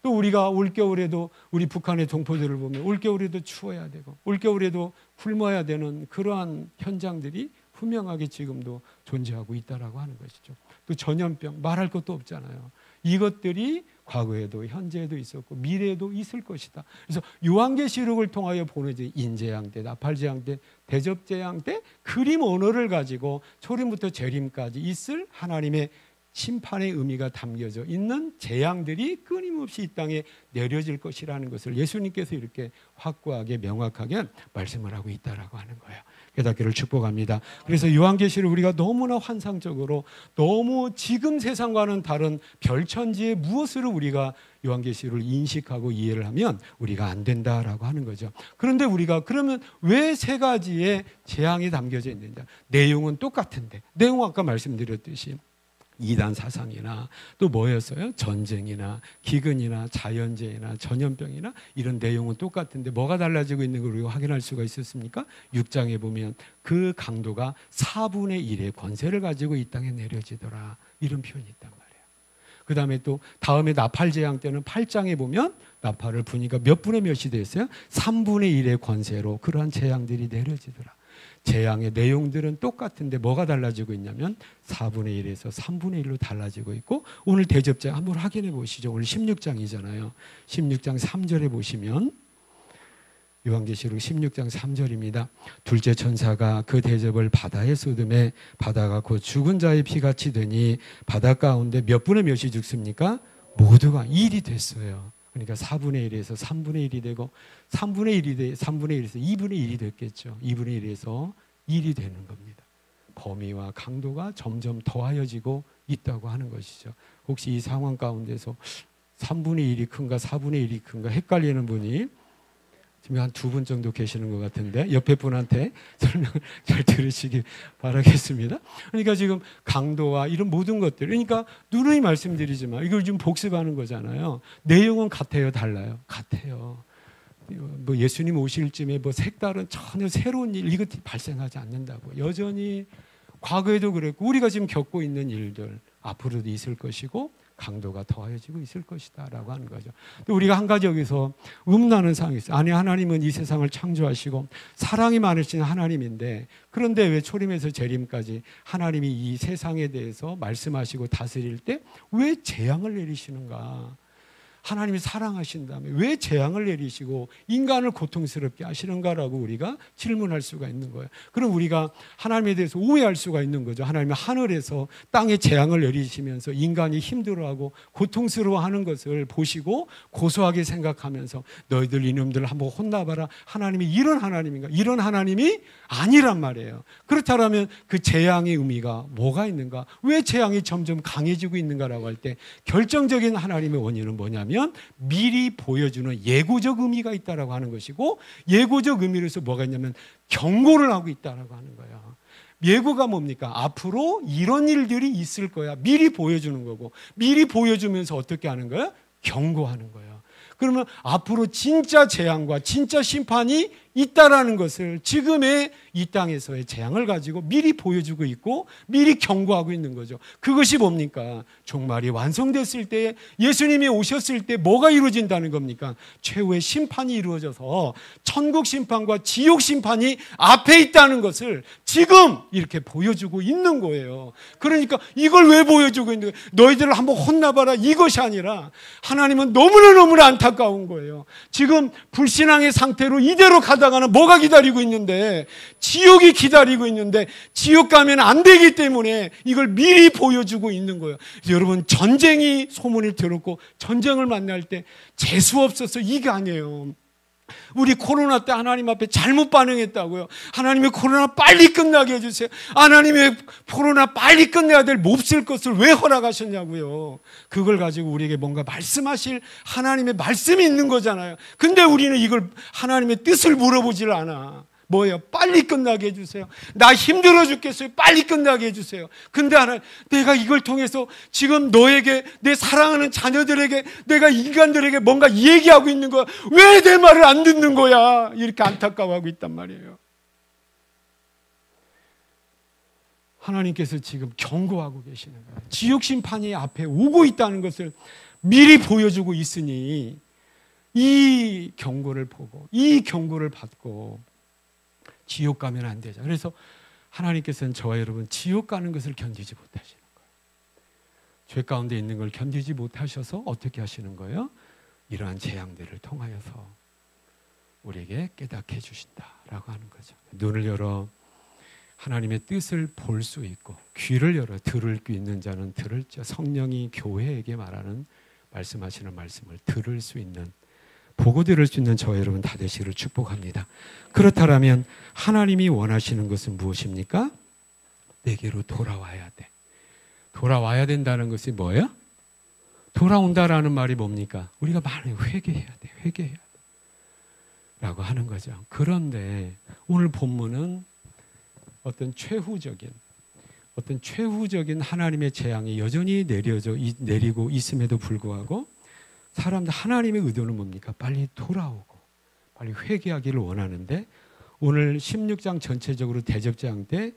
또 우리가 올겨울에도 우리 북한의 동포들을 보면 올겨울에도 추워야 되고 올겨울에도 굶어야 되는 그러한 현장들이 분명하게 지금도 존재하고 있다라고 하는 것이죠. 또 전염병, 말할 것도 없잖아요. 이것들이 과거에도 현재에도 있었고 미래에도 있을 것이다. 그래서 요한계시록을 통하여 보내진 인재양 때, 나팔재앙 때, 대접재앙 때 그림 언어를 가지고 초림부터 재림까지 있을 하나님의 심판의 의미가 담겨져 있는 재앙들이 끊임없이 이 땅에 내려질 것이라는 것을 예수님께서 이렇게 확고하게 명확하게 말씀을 하고 있다라고 하는 거예요. 깨닫기를 축복합니다. 그래서 요한계시를 우리가 너무나 환상적으로 너무 지금 세상과는 다른 별천지의 무엇으로 우리가 요한계시를 인식하고 이해를 하면 우리가 안 된다라고 하는 거죠. 그런데 우리가 그러면 왜 세 가지의 재앙이 담겨져 있느냐? 내용은 똑같은데, 내용 아까 말씀드렸듯이 이단 사상이나 또 뭐였어요? 전쟁이나 기근이나 자연재해나 전염병이나 이런 내용은 똑같은데 뭐가 달라지고 있는 걸 우리가 확인할 수가 있었습니까? 6장에 보면 그 강도가 4분의 1의 권세를 가지고 이 땅에 내려지더라, 이런 표현이 있단 말이에요. 그 다음에 또 다음에 나팔 재앙 때는 8장에 보면 나팔을 부니까 몇 분의 몇이 됐어요? 3분의 1의 권세로 그러한 재앙들이 내려지더라. 재앙의 내용들은 똑같은데 뭐가 달라지고 있냐면 4분의 1에서 3분의 1로 달라지고 있고, 오늘 대접장 한번 확인해 보시죠. 오늘 16장이잖아요. 16장 3절에 보시면 요한계시록 16장 3절입니다. 둘째 천사가 그 대접을 바다에 쏟음에 바다가 곧 죽은 자의 피같이 되니 바다 가운데 몇 분의 몇이 죽습니까? 모두가 1이 됐어요. 그러니까 4분의 1에서 3분의 1이 되고 3분의 1에서 2분의 1이 됐겠죠. 2분의 1에서 1이 되는 겁니다. 범위와 강도가 점점 더하여지고 있다고 하는 것이죠. 혹시 이 상황 가운데서 3분의 1이 큰가 4분의 1이 큰가 헷갈리는 분이 지금 한 2분 정도 계시는 것 같은데 옆에 분한테 설명을 잘 들으시기 바라겠습니다. 그러니까 지금 강도와 이런 모든 것들, 그러니까 누누이 말씀드리지만 이걸 지금 복습하는 거잖아요. 내용은 같아요, 달라요? 같아요. 뭐 예수님 오실 쯤에 뭐 색다른 전혀 새로운 일 이것 발생하지 않는다고. 여전히 과거에도 그랬고 우리가 지금 겪고 있는 일들 앞으로도 있을 것이고 강도가 더해지고 있을 것이다 라고 하는 거죠. 또 우리가 한 가지 여기서 음란한 상황이 있어요. 아니, 하나님은 이 세상을 창조하시고 사랑이 많으신 하나님인데, 그런데 왜 초림에서 재림까지 하나님이 이 세상에 대해서 말씀하시고 다스릴 때 왜 재앙을 내리시는가? 하나님이 사랑하신다며 왜 재앙을 내리시고 인간을 고통스럽게 하시는가라고 우리가 질문할 수가 있는 거예요. 그럼 우리가 하나님에 대해서 오해할 수가 있는 거죠. 하나님이 하늘에서 땅에 재앙을 내리시면서 인간이 힘들어하고 고통스러워하는 것을 보시고 고소하게 생각하면서 너희들 이놈들 한번 혼나봐라, 하나님이 이런 하나님인가? 이런 하나님이 아니란 말이에요. 그렇다면 그 재앙의 의미가 뭐가 있는가? 왜 재앙이 점점 강해지고 있는가라고 할 때 결정적인 하나님의 원인은 뭐냐면 미리 보여주는 예고적 의미가 있다라고 하는 것이고, 예고적 의미로서 뭐가 있냐면 경고를 하고 있다라고 하는 거예요. 예고가 뭡니까? 앞으로 이런 일들이 있을 거야. 미리 보여주는 거고, 미리 보여주면서 어떻게 하는 거야? 경고하는 거예요. 그러면 앞으로 진짜 재앙과 진짜 심판이 있다라는 것을 지금의 이 땅에서의 재앙을 가지고 미리 보여주고 있고 미리 경고하고 있는 거죠. 그것이 뭡니까? 종말이 완성됐을 때, 예수님이 오셨을 때 뭐가 이루어진다는 겁니까? 최후의 심판이 이루어져서 천국 심판과 지옥 심판이 앞에 있다는 것을 지금 이렇게 보여주고 있는 거예요. 그러니까 이걸 왜 보여주고 있는 거예요? 너희들을 한번 혼나봐라, 이것이 아니라 하나님은 너무나 안타까운 거예요. 지금 불신앙의 상태로 이대로 가다가는 뭐가 기다리고 있는데, 지옥이 기다리고 있는데, 지옥 가면 안 되기 때문에 이걸 미리 보여주고 있는 거예요. 여러분, 전쟁이 소문을 들었고 전쟁을 만날 때 재수 없어서 이게 아니에요. 우리 코로나 때 하나님 앞에 잘못 반응했다고요. 하나님의 코로나 빨리 끝나게 해주세요. 하나님의 코로나 빨리 끝내야 될 몹쓸 것을 왜 허락하셨냐고요. 그걸 가지고 우리에게 뭔가 말씀하실 하나님의 말씀이 있는 거잖아요. 근데 우리는 이걸 하나님의 뜻을 물어보질 않아. 뭐예요? 빨리 끝나게 해주세요. 나 힘들어 죽겠어요. 빨리 끝나게 해주세요. 근데 하나님, 내가 이걸 통해서 지금 너에게, 내 사랑하는 자녀들에게, 내가 인간들에게 뭔가 얘기하고 있는 거야. 왜 내 말을 안 듣는 거야? 이렇게 안타까워하고 있단 말이에요. 하나님께서 지금 경고하고 계시는 거예요. 지옥 심판이 앞에 오고 있다는 것을 미리 보여주고 있으니 이 경고를 보고, 이 경고를 받고 지옥 가면 안 되죠. 그래서 하나님께서는 저와 여러분 지옥 가는 것을 견디지 못하시는 거예요. 죄 가운데 있는 걸 견디지 못하셔서 어떻게 하시는 거예요? 이러한 재앙들을 통하여서 우리에게 깨닫게 해주신다라고 하는 거죠. 눈을 열어 하나님의 뜻을 볼 수 있고, 귀를 열어 들을 귀 있는 자는 들을지어. 성령이 교회에게 말씀하시는 말씀을 들을 수 있는 보고 들을 수 있는 저와 여러분 다 되시기를 축복합니다. 그렇다면 하나님이 원하시는 것은 무엇입니까? 내게로 돌아와야 돼. 돌아와야 된다는 것이 뭐예요? 돌아온다라는 말이 뭡니까? 우리가 많이 회개해야 돼. 회개해야 돼. 라고 하는 거죠. 그런데 오늘 본문은 어떤 최후적인 하나님의 재앙이 여전히 내리고 있음에도 불구하고 사람들 하나님의 의도는 뭡니까? 빨리 돌아오고 빨리 회개하기를 원하는데 오늘 16장 전체적으로 대접재앙 때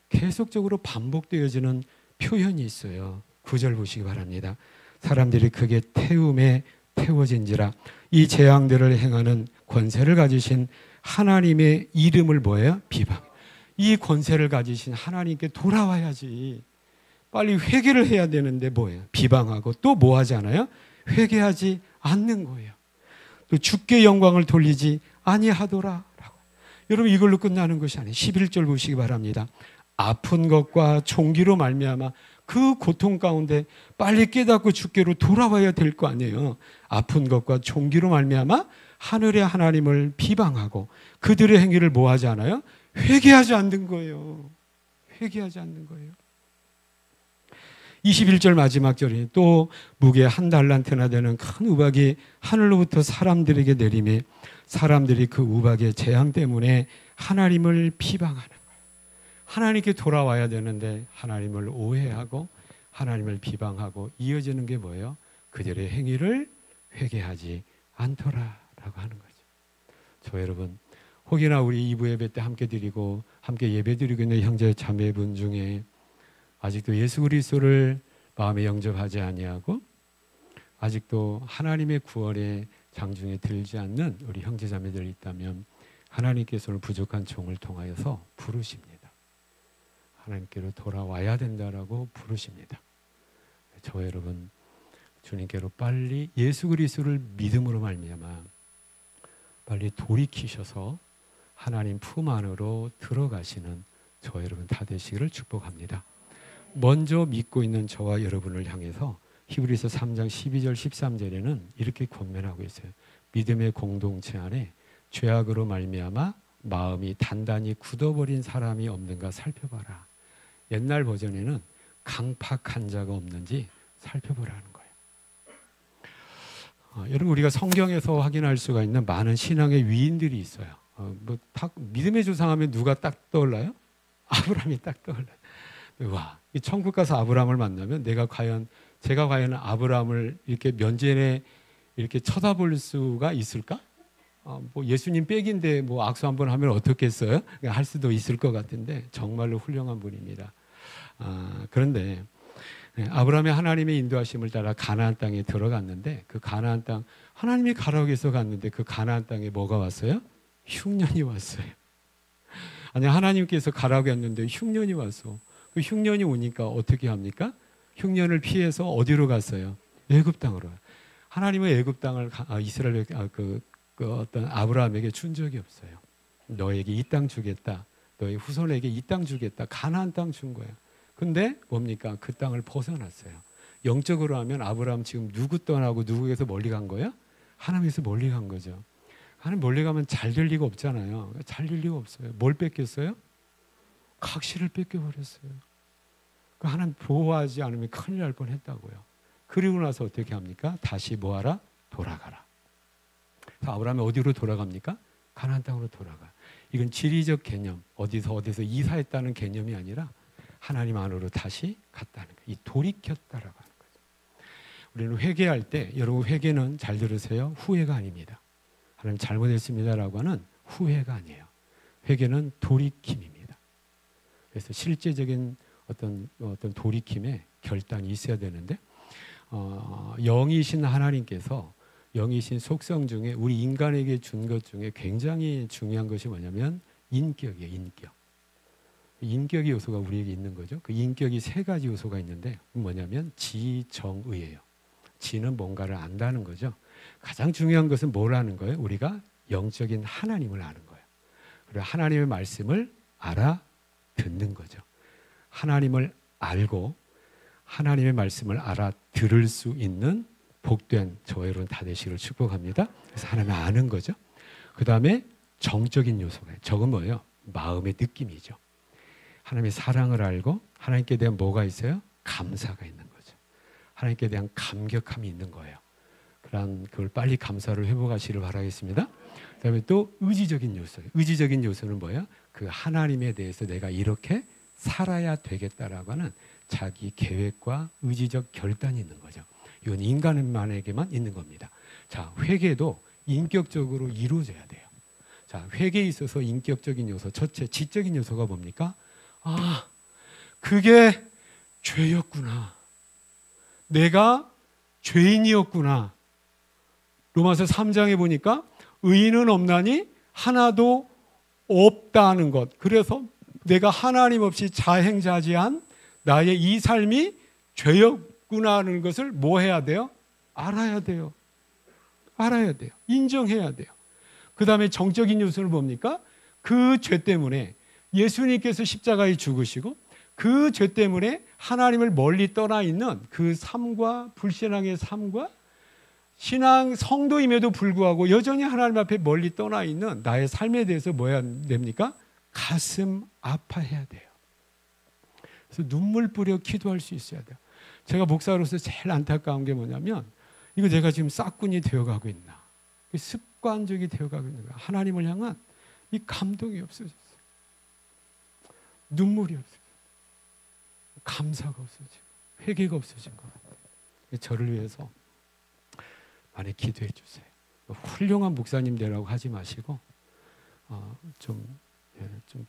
계속적으로 반복되어지는 표현이 있어요. 9절 보시기 바랍니다. 사람들이 크게 태움에 태워진지라. 이 재앙들을 행하는 권세를 가지신 하나님의 이름을 뭐예요? 비방. 이 권세를 가지신 하나님께 돌아와야지. 빨리 회개를 해야 되는데 뭐예요? 비방하고 또 뭐 하지 않아요? 회개하지 않는 거예요. 또 주께 영광을 돌리지 아니하더라 라고. 여러분 이걸로 끝나는 것이 아니에요. 11절 보시기 바랍니다. 아픈 것과 종기로 말미암아 그 고통 가운데 빨리 깨닫고 주께로 돌아와야 될 거 아니에요. 아픈 것과 종기로 말미암아 하늘의 하나님을 비방하고 그들의 행위를 뭐 하지 않아요? 회개하지 않는 거예요. 회개하지 않는 거예요. 21절 마지막 절이 또 무게 1달란트나 되는 큰 우박이 하늘로부터 사람들에게 내림에 사람들이 그 우박의 재앙 때문에 하나님을 비방하는 거예요. 하나님께 돌아와야 되는데 하나님을 오해하고 하나님을 비방하고 이어지는 게 뭐예요? 그들의 행위를 회개하지 않더라라고 하는 거죠. 저 여러분 혹여나 우리 2부 예배 때 함께 드리고 함께 예배 드리고 있는 형제 자매분 중에 아직도 예수 그리스도를 마음에 영접하지 아니하고 아직도 하나님의 구원의 장중에 들지 않는 우리 형제 자매들이 있다면 하나님께서 오늘 부족한 종을 통하여서 부르십니다. 하나님께로 돌아와야 된다라고 부르십니다. 저 여러분 주님께로 빨리 예수 그리스도를 믿음으로 말미암아 빨리 돌이키셔서 하나님 품 안으로 들어가시는 저 여러분 다 되시기를 축복합니다. 먼저 믿고 있는 저와 여러분을 향해서 히브리서 3장 12절 13절에는 이렇게 권면하고 있어요. 믿음의 공동체 안에 죄악으로 말미암아 마음이 단단히 굳어버린 사람이 없는가 살펴봐라. 옛날 버전에는 강팍한 자가 없는지 살펴보라는 거예요. 여러분 우리가 성경에서 확인할 수가 있는 많은 신앙의 위인들이 있어요. 믿음의 조상하면 누가 딱 떠올라요? 아브라함이 딱 떠올라요. 와, 이 천국 가서 아브라함을 만나면 제가 과연 아브라함을 이렇게 면전에 이렇게 쳐다볼 수가 있을까? 뭐 예수님 빽인데 뭐 악수 한번 하면 어떻겠어요? 할 수도 있을 것 같은데 정말로 훌륭한 분입니다. 그런데 아브라함이 하나님의 인도하심을 따라 가나안 땅에 들어갔는데 그 가나안 땅 하나님이 가라고 해서 갔는데 그 가나안 땅에 뭐가 왔어요? 흉년이 왔어요. 아니 하나님께서 가라고 했는데 흉년이 왔어. 그 흉년이 오니까 어떻게 합니까? 흉년을 피해서 어디로 갔어요? 애굽 땅으로. 하나님은 애굽 땅을 이스라엘 어떤 아브라함에게 준 적이 없어요. 너에게 이 땅 주겠다. 너의 후손에게 이 땅 주겠다. 가나안 땅 준 거예요. 근데 뭡니까? 그 땅을 벗어났어요. 영적으로 하면 아브라함 지금 누구 떠나고 누구에게서 멀리 간 거예요? 하나님에서 멀리 간 거죠. 하나님 멀리 가면 잘 될 리가 없잖아요. 잘 될 리가 없어요. 뭘 뺏겼어요? 각시를 뺏겨버렸어요. 하나님 보호하지 않으면 큰일 날 뻔했다고요. 그리고 나서 어떻게 합니까? 다시 뭐하라? 돌아가라. 아브라함이 어디로 돌아갑니까? 가나안 땅으로 돌아가. 이건 지리적 개념, 어디서 이사했다는 개념이 아니라 하나님 안으로 다시 갔다는 거예요. 이 돌이켰다라고 하는 거죠. 우리는 회개할 때 여러분 회개는 잘 들으세요. 후회가 아닙니다. 하나님 잘못했습니다라고 하는 후회가 아니에요. 회개는 돌이킴입니다. 그래서 실제적인 어떤 돌이킴에 결단이 있어야 되는데 영이신 하나님께서 영이신 속성 중에 우리 인간에게 준 것 중에 굉장히 중요한 것이 뭐냐면 인격이에요. 인격의 요소가 우리에게 있는 거죠. 그 인격이 세 가지 요소가 있는데 뭐냐면 지, 정, 의예요. 지는 뭔가를 안다는 거죠. 가장 중요한 것은 뭘 아는 거예요? 우리가 영적인 하나님을 아는 거예요. 그리고 하나님의 말씀을 알아듣는 거죠. 하나님을 알고 하나님의 말씀을 알아들을 수 있는 복된 저와 여러분 다 되시기를 축복합니다. 그래서 하나님 아는 거죠. 그 다음에 정적인 요소가 저건 뭐예요? 마음의 느낌이죠. 하나님의 사랑을 알고 하나님께 대한 뭐가 있어요? 감사가 있는 거죠. 하나님께 대한 감격함이 있는 거예요. 그걸 빨리 감사를 회복하시길 바라겠습니다. 그 다음에 또 의지적인 요소예요. 의지적인 요소는 뭐예요? 그 하나님에 대해서 내가 이렇게 살아야 되겠다라고 하는 자기 계획과 의지적 결단이 있는 거죠. 이건 인간만에게만 있는 겁니다. 자, 회개도 인격적으로 이루어져야 돼요. 자, 회개에 있어서 인격적인 요소, 첫째 지적인 요소가 뭡니까? 아, 그게 죄였구나. 내가 죄인이었구나. 로마서 3장에 보니까 의인은 없나니 하나도 없다는 것. 그래서 내가 하나님 없이 자행자지한 나의 이 삶이 죄였구나 하는 것을 뭐 해야 돼요? 알아야 돼요. 알아야 돼요. 인정해야 돼요. 그 다음에 정적인 요소는 뭡니까? 그 죄 때문에 예수님께서 십자가에 죽으시고 그 죄 때문에 하나님을 멀리 떠나 있는 그 삶과 불신앙의 삶과 신앙 성도임에도 불구하고 여전히 하나님 앞에 멀리 떠나 있는 나의 삶에 대해서 뭐 해야 됩니까? 가슴 아파해야 돼요. 그래서 눈물 뿌려 기도할 수 있어야 돼요. 제가 목사로서 제일 안타까운 게 뭐냐면 이거 내가 지금 싹군이 되어가고 있나, 습관적이 되어가고 있는 거야. 하나님을 향한 이 감동이 없어졌어요. 눈물이 없어졌어요. 감사가 없어지고 회개가 없어진 것 같아요. 저를 위해서 많이 기도해 주세요. 훌륭한 목사님 되라고 하지 마시고 좀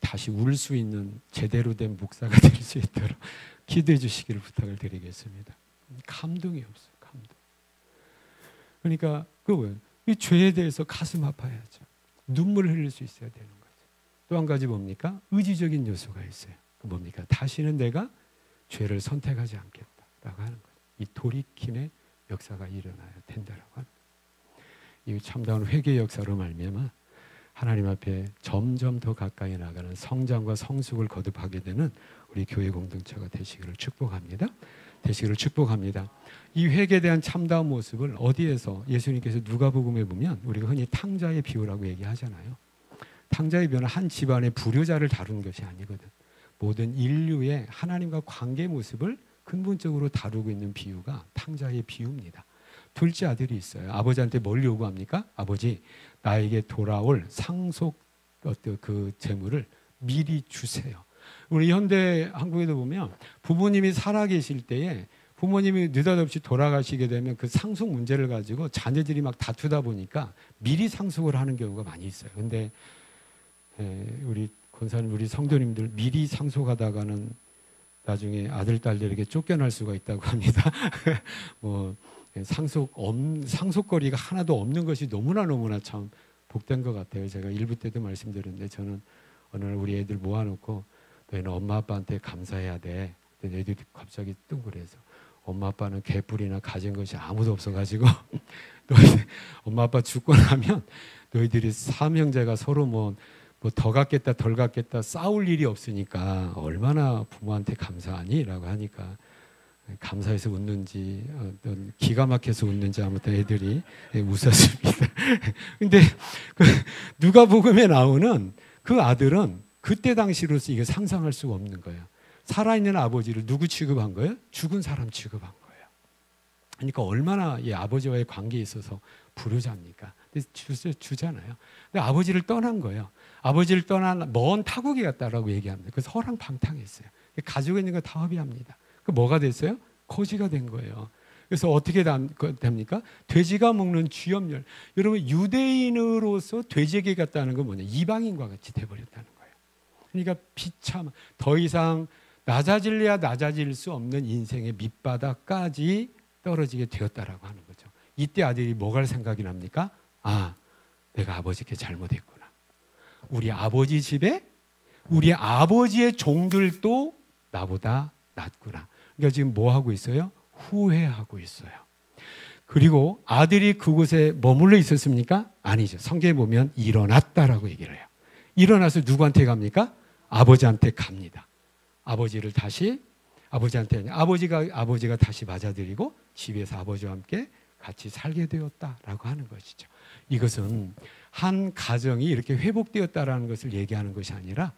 다시 울 수 있는 제대로 된 목사가 될 수 있도록 기도해 주시기를 부탁을 드리겠습니다. 감동이 없어요. 감동. 그러니까 이 죄에 대해서 가슴 아파야죠. 눈물을 흘릴 수 있어야 되는 거죠. 또 한 가지 뭡니까? 의지적인 요소가 있어요. 뭡니까? 다시는 내가 죄를 선택하지 않겠다라고 하는 거죠. 이 돌이킴의 역사가 일어나야 된다라고 합니다. 이 참다운 회개 역사로 말미암아 하나님 앞에 점점 더 가까이 나가는 성장과 성숙을 거듭하게 되는 우리 교회 공동체가 되시기를 축복합니다. 되시기를 축복합니다. 이 회개에 대한 참다운 모습을 어디에서 예수님께서 누가복음에 보면 우리가 흔히 탕자의 비유라고 얘기하잖아요. 탕자의 비유는 한 집안의 불효자를 다루는 것이 아니거든. 모든 인류의 하나님과 관계 모습을 근본적으로 다루고 있는 비유가 탕자의 비유입니다. 둘째 아들이 있어요. 아버지한테 뭘 요구합니까? 아버지, 나에게 돌아올 상속 그 재물을 미리 주세요. 우리 현대 한국에도 보면 부모님이 살아계실 때에 부모님이 느닷없이 돌아가시게 되면 그 상속 문제를 가지고 자녀들이 막 다투다 보니까 미리 상속을 하는 경우가 많이 있어요. 근데 우리 권사님, 우리 성도님들 미리 상속하다가는 나중에 아들, 딸들에게 쫓겨날 수가 있다고 합니다. 뭐 상속거리가 하나도 없는 것이 너무나 참 복된 것 같아요. 제가 일부 때도 말씀드렸는데 저는 어느 날 우리 애들 모아놓고 너희는 엄마 아빠한테 감사해야 돼. 근데 애들이 갑자기 뜬그래서 엄마 아빠는 개뿔이나 가진 것이 아무도 없어가지고 너희들 엄마 아빠 죽고 나면 너희들이 삼형제가 서로 뭐 더 갖겠다 덜 갖겠다 싸울 일이 없으니까 얼마나 부모한테 감사하니? 라고 하니까 감사해서 웃는지 기가 막혀서 웃는지 아무튼 애들이 웃었습니다. 근데 누가복음에 나오는 그 아들은 그때 당시로서 이게 상상할 수가 없는 거예요. 살아있는 아버지를 누구 취급한 거예요? 죽은 사람 취급한 거예요. 그러니까 얼마나 이 아버지와의 관계에 있어서 불효자입니까? 주잖아요. 근데 아버지를 떠난 거예요. 아버지를 떠난 먼 타국에 갔다라고 얘기합니다. 그래서 허랑방탕했어요. 가지고 있는 거 다 허비합니다. 그 뭐가 됐어요? 거지가 된 거예요. 그래서 어떻게 됩니까? 돼지가 먹는 쥐염렬. 여러분 유대인으로서 돼지에게 갔다는 건 뭐냐? 이방인과 같이 돼버렸다는 거예요. 그러니까 비참 더 이상 낮아질래야 낮아질 수 없는 인생의 밑바닥까지 떨어지게 되었다라고 하는 거죠. 이때 아들이 뭐가 생각이 납니까? 아, 내가 아버지께 잘못했구나. 우리 아버지 집에 우리 아버지의 종들도 나보다 낫구나. 그러니까 지금 뭐 하고 있어요? 후회하고 있어요. 그리고 아들이 그곳에 머물러 있었습니까? 아니죠. 성경에 보면 일어났다라고 얘기를 해요. 일어나서 누구한테 갑니까? 아버지한테 갑니다. 아버지를 다시 아버지가 다시 맞아들이고 집에서 아버지와 함께 같이 살게 되었다라고 하는 것이죠. 이것은 한 가정이 이렇게 회복되었다라는 것을 얘기하는 것이 아니라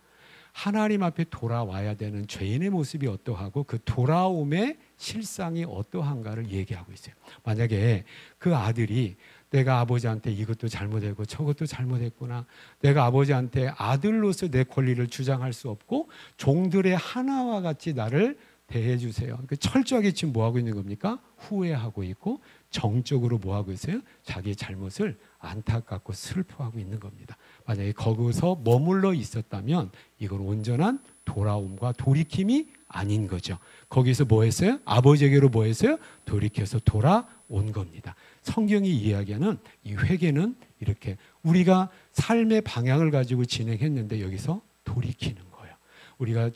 하나님 앞에 돌아와야 되는 죄인의 모습이 어떠하고 그 돌아옴의 실상이 어떠한가를 얘기하고 있어요. 만약에 그 아들이 내가 아버지한테 이것도 잘못했고 저것도 잘못했구나, 내가 아버지한테 아들로서 내 권리를 주장할 수 없고 종들의 하나와 같이 나를 대해주세요. 철저하게 지금 뭐하고 있는 겁니까? 후회하고 있고 정적으로 뭐하고 있어요? 자기의 잘못을 안타깝고 슬퍼하고 있는 겁니다. 만약에 거기서 머물러 있었다면 이건 온전한 돌아옴과 돌이킴이 아닌 거죠. 거기서 뭐 했어요? 아버지에게로 뭐 했어요? 돌이켜서 돌아온 겁니다. 성경이 이야기하는 이 회개는 이렇게 우리가 삶의 방향을 가지고 진행했는데 여기서 돌이키는 거예요. 우리가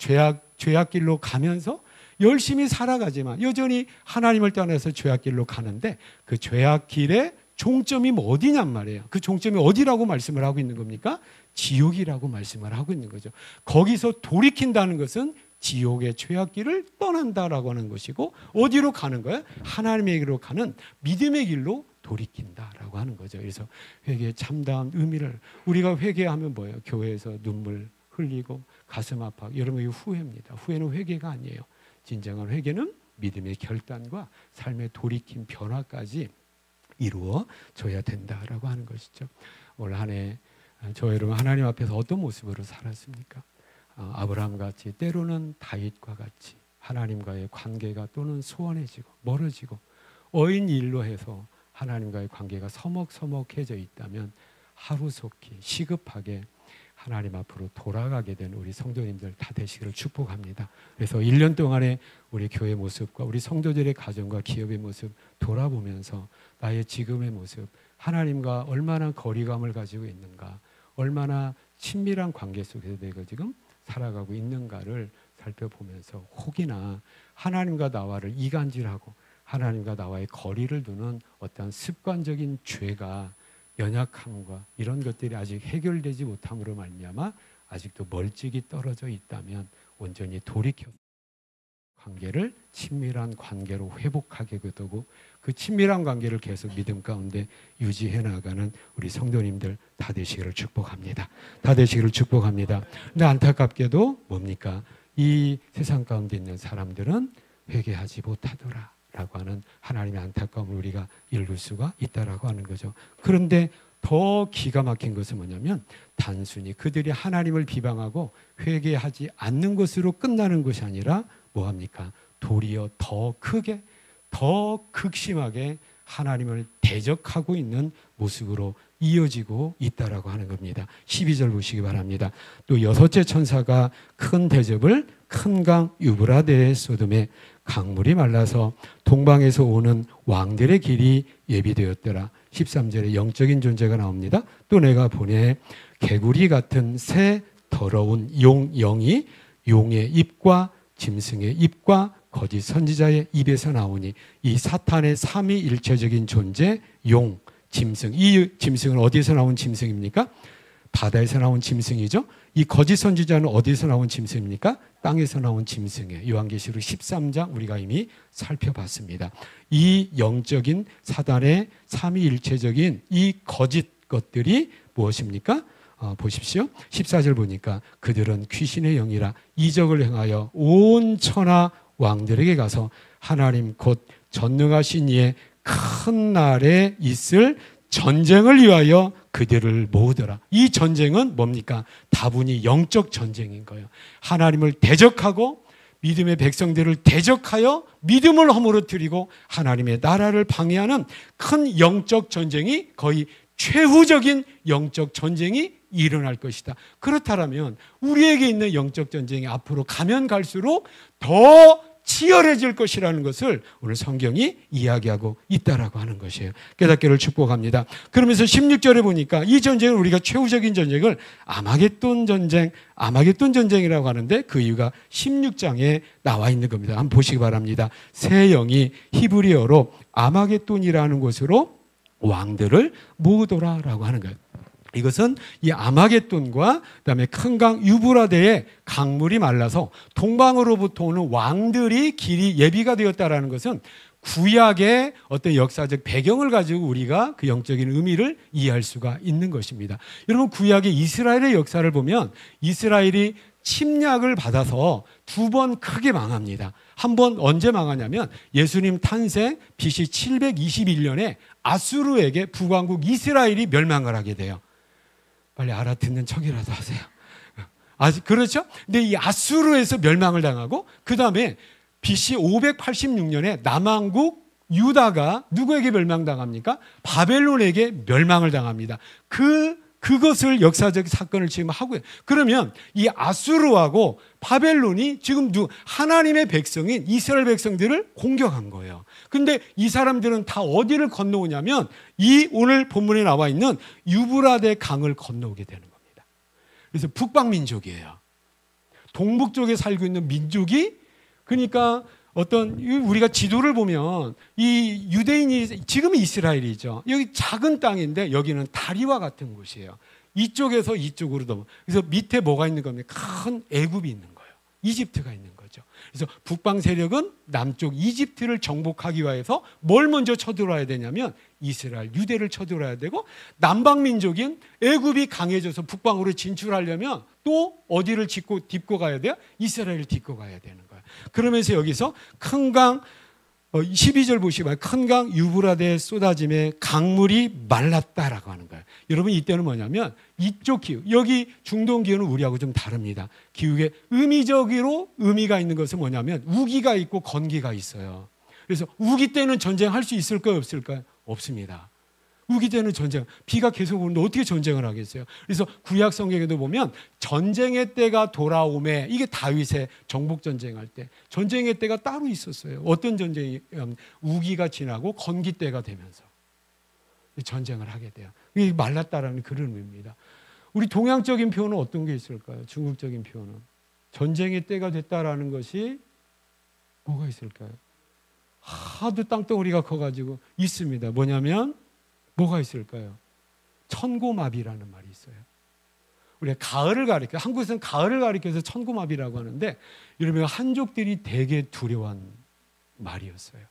죄악길로 가면서 열심히 살아가지만 여전히 하나님을 떠나서 죄악길로 가는데 그 죄악길의 종점이 뭐 어디냔 말이에요. 그 종점이 어디라고 말씀을 하고 있는 겁니까? 지옥이라고 말씀을 하고 있는 거죠. 거기서 돌이킨다는 것은 지옥의 죄악길을 떠난다라고 하는 것이고 어디로 가는 거예요? 하나님의 길로 가는 믿음의 길로 돌이킨다라고 하는 거죠. 그래서 회개의 참다운 의미를 우리가 회개하면 뭐예요? 교회에서 눈물 흘리고 가슴 아파하고 여러분 이거 후회입니다. 후회는 회개가 아니에요. 진정한 회개는 믿음의 결단과 삶의 돌이킴 변화까지 이루어져야 된다라고 하는 것이죠. 올 한 해 저 여러분 하나님 앞에서 어떤 모습으로 살았습니까? 아브라함같이 때로는 다윗과 같이 하나님과의 관계가 또는 소원해지고 멀어지고 어인 일로 해서 하나님과의 관계가 서먹서먹해져 있다면 하루속히 시급하게 하나님 앞으로 돌아가게 된 우리 성도님들 다 되시기를 축복합니다. 그래서 1년 동안의 우리 교회 모습과 우리 성도들의 가정과 기업의 모습 돌아보면서 나의 지금의 모습, 하나님과 얼마나 거리감을 가지고 있는가, 얼마나 친밀한 관계 속에서 내가 지금 살아가고 있는가를 살펴보면서 혹이나 하나님과 나와를 이간질하고 하나님과 나와의 거리를 두는 어떤 습관적인 죄가 연약함과 이런 것들이 아직 해결되지 못함으로 말미암아 아직도 멀찍이 떨어져 있다면 온전히 돌이켜 관계를 친밀한 관계로 회복하게 되고 그 친밀한 관계를 계속 믿음 가운데 유지해 나가는 우리 성도님들 다 되시기를 축복합니다. 다 되시기를 축복합니다. 근데 안타깝게도 뭡니까? 이 세상 가운데 있는 사람들은 회개하지 못하더라 라고 하는 하나님의 안타까움을 우리가 읽을 수가 있다라고 하는 거죠. 그런데 더 기가 막힌 것은 뭐냐면 단순히 그들이 하나님을 비방하고 회개하지 않는 것으로 끝나는 것이 아니라 뭐합니까? 도리어 더 크게 더 극심하게 하나님을 대적하고 있는 모습으로 이어지고 있다라고 하는 겁니다. 12절 보시기 바랍니다. 또 여섯째 천사가 큰 대접을 큰 강 유브라데의 소돔에 강물이 말라서 동방에서 오는 왕들의 길이 예비되었더라. 13절에 영적인 존재가 나옵니다. 또 내가 보내 개구리 같은 새 더러운 영이 용의 입과 짐승의 입과 거짓 선지자의 입에서 나오니 이 사탄의 삼위일체적인 존재 용, 짐승. 이 짐승은 어디에서 나온 짐승입니까? 바다에서 나온 짐승이죠. 이 거짓 선지자는 어디에서 나온 짐승입니까? 땅에서 나온 짐승이에요. 요한계시록 13장 우리가 이미 살펴봤습니다. 이 영적인 사단의 삼위일체적인 이 거짓 것들이 무엇입니까? 보십시오. 14절 보니까 그들은 귀신의 영이라 이적을 행하여 온 천하 왕들에게 가서 하나님 곧 전능하신 이의 큰 날에 있을 전쟁을 위하여 그들을 모으더라. 이 전쟁은 뭡니까? 다분히 영적 전쟁인 거예요. 하나님을 대적하고 믿음의 백성들을 대적하여 믿음을 허물어뜨리고 하나님의 나라를 방해하는 큰 영적 전쟁이 거의 최후적인 영적 전쟁이 일어날 것이다. 그렇다면 우리에게 있는 영적 전쟁이 앞으로 가면 갈수록 더 치열해질 것이라는 것을 오늘 성경이 이야기하고 있다라고 하는 것이에요. 깨닫기를 축복합니다. 그러면서 16절에 보니까 이 전쟁을 우리가 최후적인 전쟁을 아마겟돈 전쟁이라고 하는데 그 이유가 16장에 나와 있는 겁니다. 한번 보시기 바랍니다. 새 영이 히브리어로 아마겟돈이라는 곳으로 왕들을 모으더라라고 하는 거예요. 이것은 이 아마겟돈과 그다음에 큰 강 유브라데의 강물이 말라서 동방으로부터 오는 왕들이 길이 예비가 되었다라는 것은 구약의 어떤 역사적 배경을 가지고 우리가 그 영적인 의미를 이해할 수가 있는 것입니다. 여러분, 구약의 이스라엘의 역사를 보면 이스라엘이 침략을 받아서 두 번 크게 망합니다. 한 번 언제 망하냐면 예수님 탄생 BC 721년에 아수르에게 북왕국 이스라엘이 멸망을 하게 돼요. 빨리 알아듣는 척이라도 하세요. 그렇죠? 근데 이 아수르에서 멸망을 당하고 그 다음에 BC 586년에 남왕국 유다가 누구에게 멸망당합니까? 바벨론에게 멸망을 당합니다. 그것을 역사적 사건을 지금 하고요. 그러면 이 아수르하고 바벨론이 지금 하나님의 백성인 이스라엘 백성들을 공격한 거예요. 근데 이 사람들은 다 어디를 건너오냐면 이 오늘 본문에 나와 있는 유브라데 강을 건너오게 되는 겁니다. 그래서 북방 민족이에요. 동북 쪽에 살고 있는 민족이, 그러니까 우리가 지도를 보면 이 유대인이 지금 이스라엘이죠. 여기 작은 땅인데 여기는 다리와 같은 곳이에요. 이쪽에서 이쪽으로 넘어. 그래서 밑에 뭐가 있는 겁니까? 큰 애굽이 있는 거예요. 이집트가 있는 거죠. 그래서 북방 세력은 남쪽 이집트를 정복하기 위해서 뭘 먼저 쳐들어야 되냐면 이스라엘, 유대를 쳐들어야 되고, 남방 민족인 애굽이 강해져서 북방으로 진출하려면 또 어디를 딛고 가야 돼요? 이스라엘을 딛고 가야 되는 거예요. 그러면서 여기서 큰 강 12절 보시면 큰 강 유브라데에 쏟아짐에 강물이 말랐다라고 하는 거예요. 여러분, 이때는 뭐냐면 이쪽 기후, 여기 중동 기후는 우리하고 좀 다릅니다. 기후에 의미적으로 의미가 있는 것은 뭐냐면 우기가 있고 건기가 있어요. 그래서 우기 때는 전쟁할 수 있을까요, 없을까요? 없습니다. 우기 때는 전쟁, 비가 계속 오는데 어떻게 전쟁을 하겠어요? 그래서 구약 성경에도 보면 전쟁의 때가 돌아오매, 이게 다윗의 정복 전쟁할 때 전쟁의 때가 따로 있었어요. 어떤 전쟁이? 우기가 지나고 건기 때가 되면서 전쟁을 하게 돼요. 이게 말랐다라는 그런 의미입니다. 우리 동양적인 표현은 어떤 게 있을까요? 중국적인 표현은 전쟁의 때가 됐다라는 것이 뭐가 있을까요? 하도 땅덩어리가 커가지고 있습니다. 뭐냐면 뭐가 있을까요? 천고마비라는 말이 있어요. 우리가 가을을 가리켜, 한국에서는 가을을 가리켜서 천고마비라고 하는데, 여러분 한족들이 되게 두려워한 말이었어요.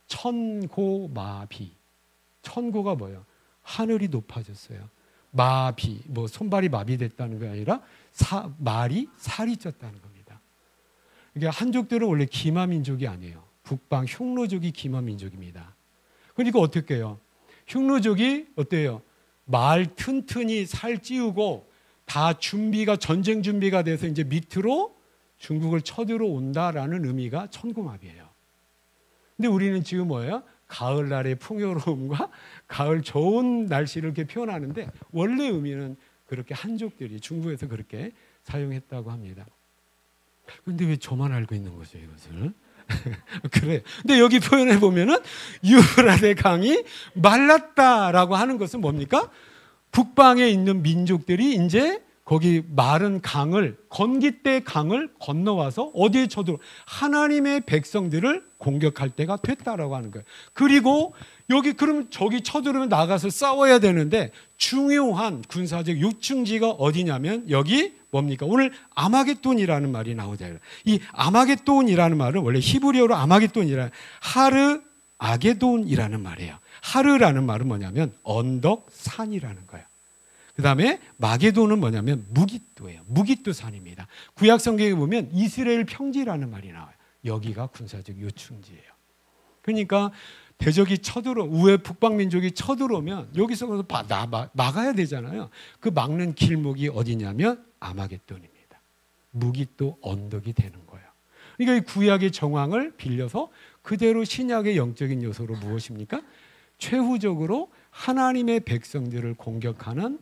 천고마비. 천고가 뭐예요? 하늘이 높아졌어요. 마비, 뭐 손발이 마비됐다는 게 아니라 말이 살이 쪘다는 겁니다. 그러니까 한족들은 원래 기마민족이 아니에요. 북방 흉노족이 기마민족입니다. 그러니까 어떻게 해요? 흉노족이 어때요? 말 튼튼히 살 찌우고 다 전쟁 준비가 돼서 이제 밑으로 중국을 쳐들어온다라는 의미가 천고마비예요. 근데 우리는 지금 뭐예요? 가을날의 풍요로움과 가을 좋은 날씨를 이렇게 표현하는데, 원래 의미는 그렇게 한족들이 중국에서 그렇게 사용했다고 합니다. 그런데 왜 저만 알고 있는 거죠, 이것을? 그래요. 근데 여기 표현해 보면은 유브라데 강이 말랐다라고 하는 것은 뭡니까? 북방에 있는 민족들이 이제 거기 마른 강을, 건기때 강을 건너와서 어디에 쳐들어? 하나님의 백성들을 공격할 때가 됐다라고 하는 거예요. 그리고 여기 그러면 저기 쳐들으면 나가서 싸워야 되는데 중요한 군사적 요충지가 어디냐면 여기 뭡니까? 오늘 아마겟돈이라는 말이 나오잖아요. 이 아마겟돈이라는 말은 원래 히브리어로 아마겟돈이라 하르 아게돈이라는 말이에요. 하르라는 말은 뭐냐면 언덕, 산이라는 거예요. 그 다음에 마게돈은 뭐냐면 무깃도예요. 무깃도 산입니다. 구약 성경에 보면 이스라엘 평지라는 말이 나와요. 여기가 군사적 요충지예요. 그러니까 대적이 우회 북방 민족이 쳐들어오면 여기서 막아야 되잖아요. 그 막는 길목이 어디냐면 아마겟돈입니다. 무깃도 언덕이 되는 거예요. 그러니까 이 구약의 정황을 빌려서 그대로 신약의 영적인 요소로 무엇입니까? 최후적으로 하나님의 백성들을 공격하는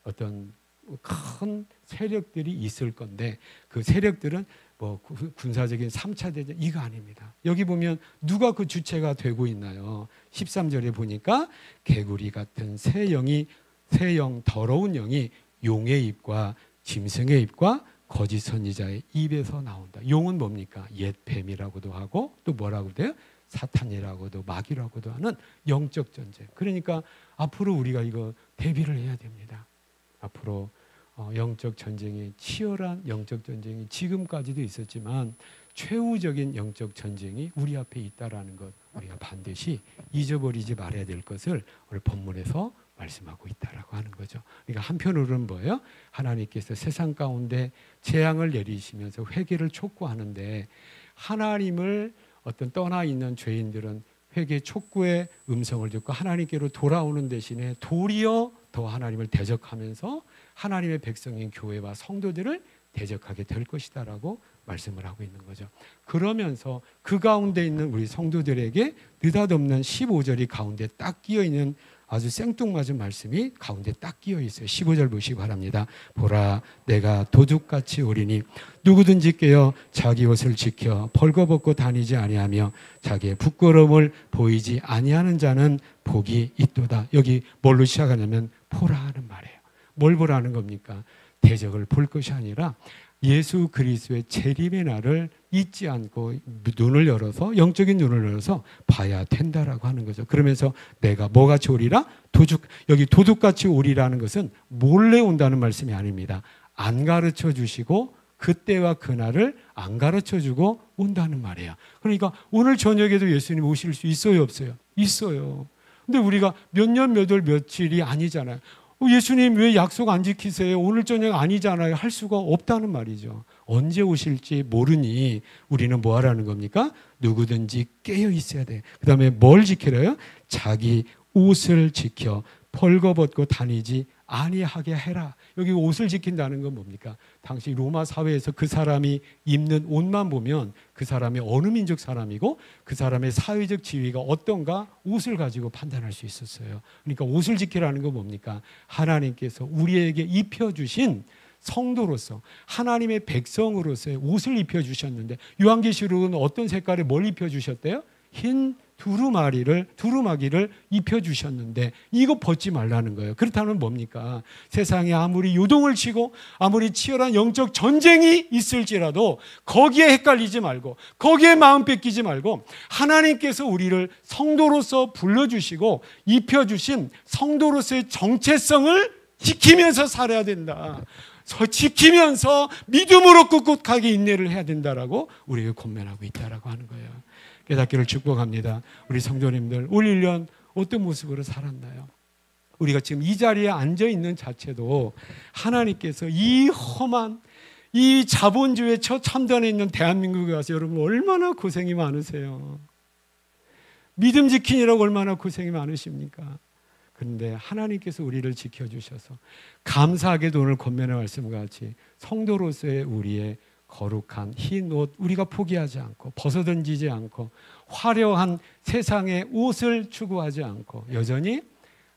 어떤 큰 세력들이 있을 건데, 그 세력들은 뭐 군사적인 3차 대전 이거 아닙니다. 여기 보면 누가 그 주체가 되고 있나요? 13절에 보니까 개구리 같은 새영 더러운 영이 용의 입과 짐승의 입과 거짓 선지자의 입에서 나온다. 용은 뭡니까? 옛 뱀이라고도 하고 또 뭐라고 돼요? 사탄이라고도 마귀라고도 하는 영적 전쟁. 그러니까 앞으로 우리가 이거 대비를 해야 됩니다. 앞으로 영적 전쟁이, 치열한 영적 전쟁이 지금까지도 있었지만 최후적인 영적 전쟁이 우리 앞에 있다라는 것, 우리가 반드시 잊어버리지 말아야 될 것을 오늘 본문에서 말씀하고 있다라고 하는 거죠. 그러니까 한편으로는 뭐예요? 하나님께서 세상 가운데 재앙을 내리시면서 회개를 촉구하는데, 하나님을 어떤 떠나 있는 죄인들은 회개 촉구의 음성을 듣고 하나님께로 돌아오는 대신에 도리어 더 하나님을 대적하면서 하나님의 백성인 교회와 성도들을 대적하게 될 것이다라고 말씀을 하고 있는 거죠. 그러면서 그 가운데 있는 우리 성도들에게 느닷없는 15절이 가운데 딱 끼어 있는 아주 생뚱맞은 말씀이 가운데 딱 끼어 있어요. 15절 보시기 바랍니다. 보라, 내가 도둑같이 오리니 누구든지 깨어 자기 옷을 지켜 벌거벗고 다니지 아니하며 자기의 부끄러움을 보이지 아니하는 자는 복이 있도다. 여기 뭘로 시작하냐면 보라 하는 말이에요. 뭘 보라는 겁니까? 대적을 볼 것이 아니라 예수 그리스도의 재림의 날을 잊지 않고 눈을 열어서, 영적인 눈을 열어서 봐야 된다라고 하는 거죠. 그러면서 내가 뭐같이 오리라? 여기 도둑같이 오리라는 것은 몰래 온다는 말씀이 아닙니다. 안 가르쳐 주시고 그때와 그날을 안 가르쳐 주고 온다는 말이에요. 그러니까 오늘 저녁에도 예수님 오실 수 있어요, 없어요? 있어요. 근데 우리가 몇 년, 몇 월, 며칠이 아니잖아요. 예수님 왜 약속 안 지키세요? 오늘 저녁 아니잖아요. 할 수가 없다는 말이죠. 언제 오실지 모르니 우리는 뭐 하라는 겁니까? 누구든지 깨어 있어야 돼. 그 다음에 뭘 지키래요? 자기 옷을 지켜 벌거벗고 다니지 아니하게 해라. 여기 옷을 지킨다는 건 뭡니까? 당시 로마 사회에서 그 사람이 입는 옷만 보면 그 사람이 어느 민족 사람이고 그 사람의 사회적 지위가 어떤가 옷을 가지고 판단할 수 있었어요. 그러니까 옷을 지키라는 건 뭡니까? 하나님께서 우리에게 입혀주신 성도로서, 하나님의 백성으로서의 옷을 입혀주셨는데, 요한계시록은 어떤 색깔에 뭘 입혀주셨대요? 흰 두루마기를 입혀주셨는데 이거 벗지 말라는 거예요. 그렇다면 뭡니까? 세상에 아무리 요동을 치고 아무리 치열한 영적 전쟁이 있을지라도 거기에 헷갈리지 말고, 거기에 마음 뺏기지 말고, 하나님께서 우리를 성도로서 불러주시고 입혀주신 성도로서의 정체성을 지키면서 살아야 된다. 지키면서 믿음으로 꿋꿋하게 인내를 해야 된다라고 우리에게 권면하고 있다라고 하는 거예요. 깨닫기를 축복합니다. 우리 성도님들 올 1년 어떤 모습으로 살았나요? 우리가 지금 이 자리에 앉아있는 자체도 하나님께서 이 험한 이 자본주의 처참단에 있는 대한민국에 와서 여러분 얼마나 고생이 많으세요. 믿음 지키느라고 얼마나 고생이 많으십니까? 그런데 하나님께서 우리를 지켜주셔서 감사하게도 오늘 권면의 말씀과 같이 성도로서의 우리의 거룩한 흰 옷 우리가 포기하지 않고 벗어던지지 않고 화려한 세상의 옷을 추구하지 않고 여전히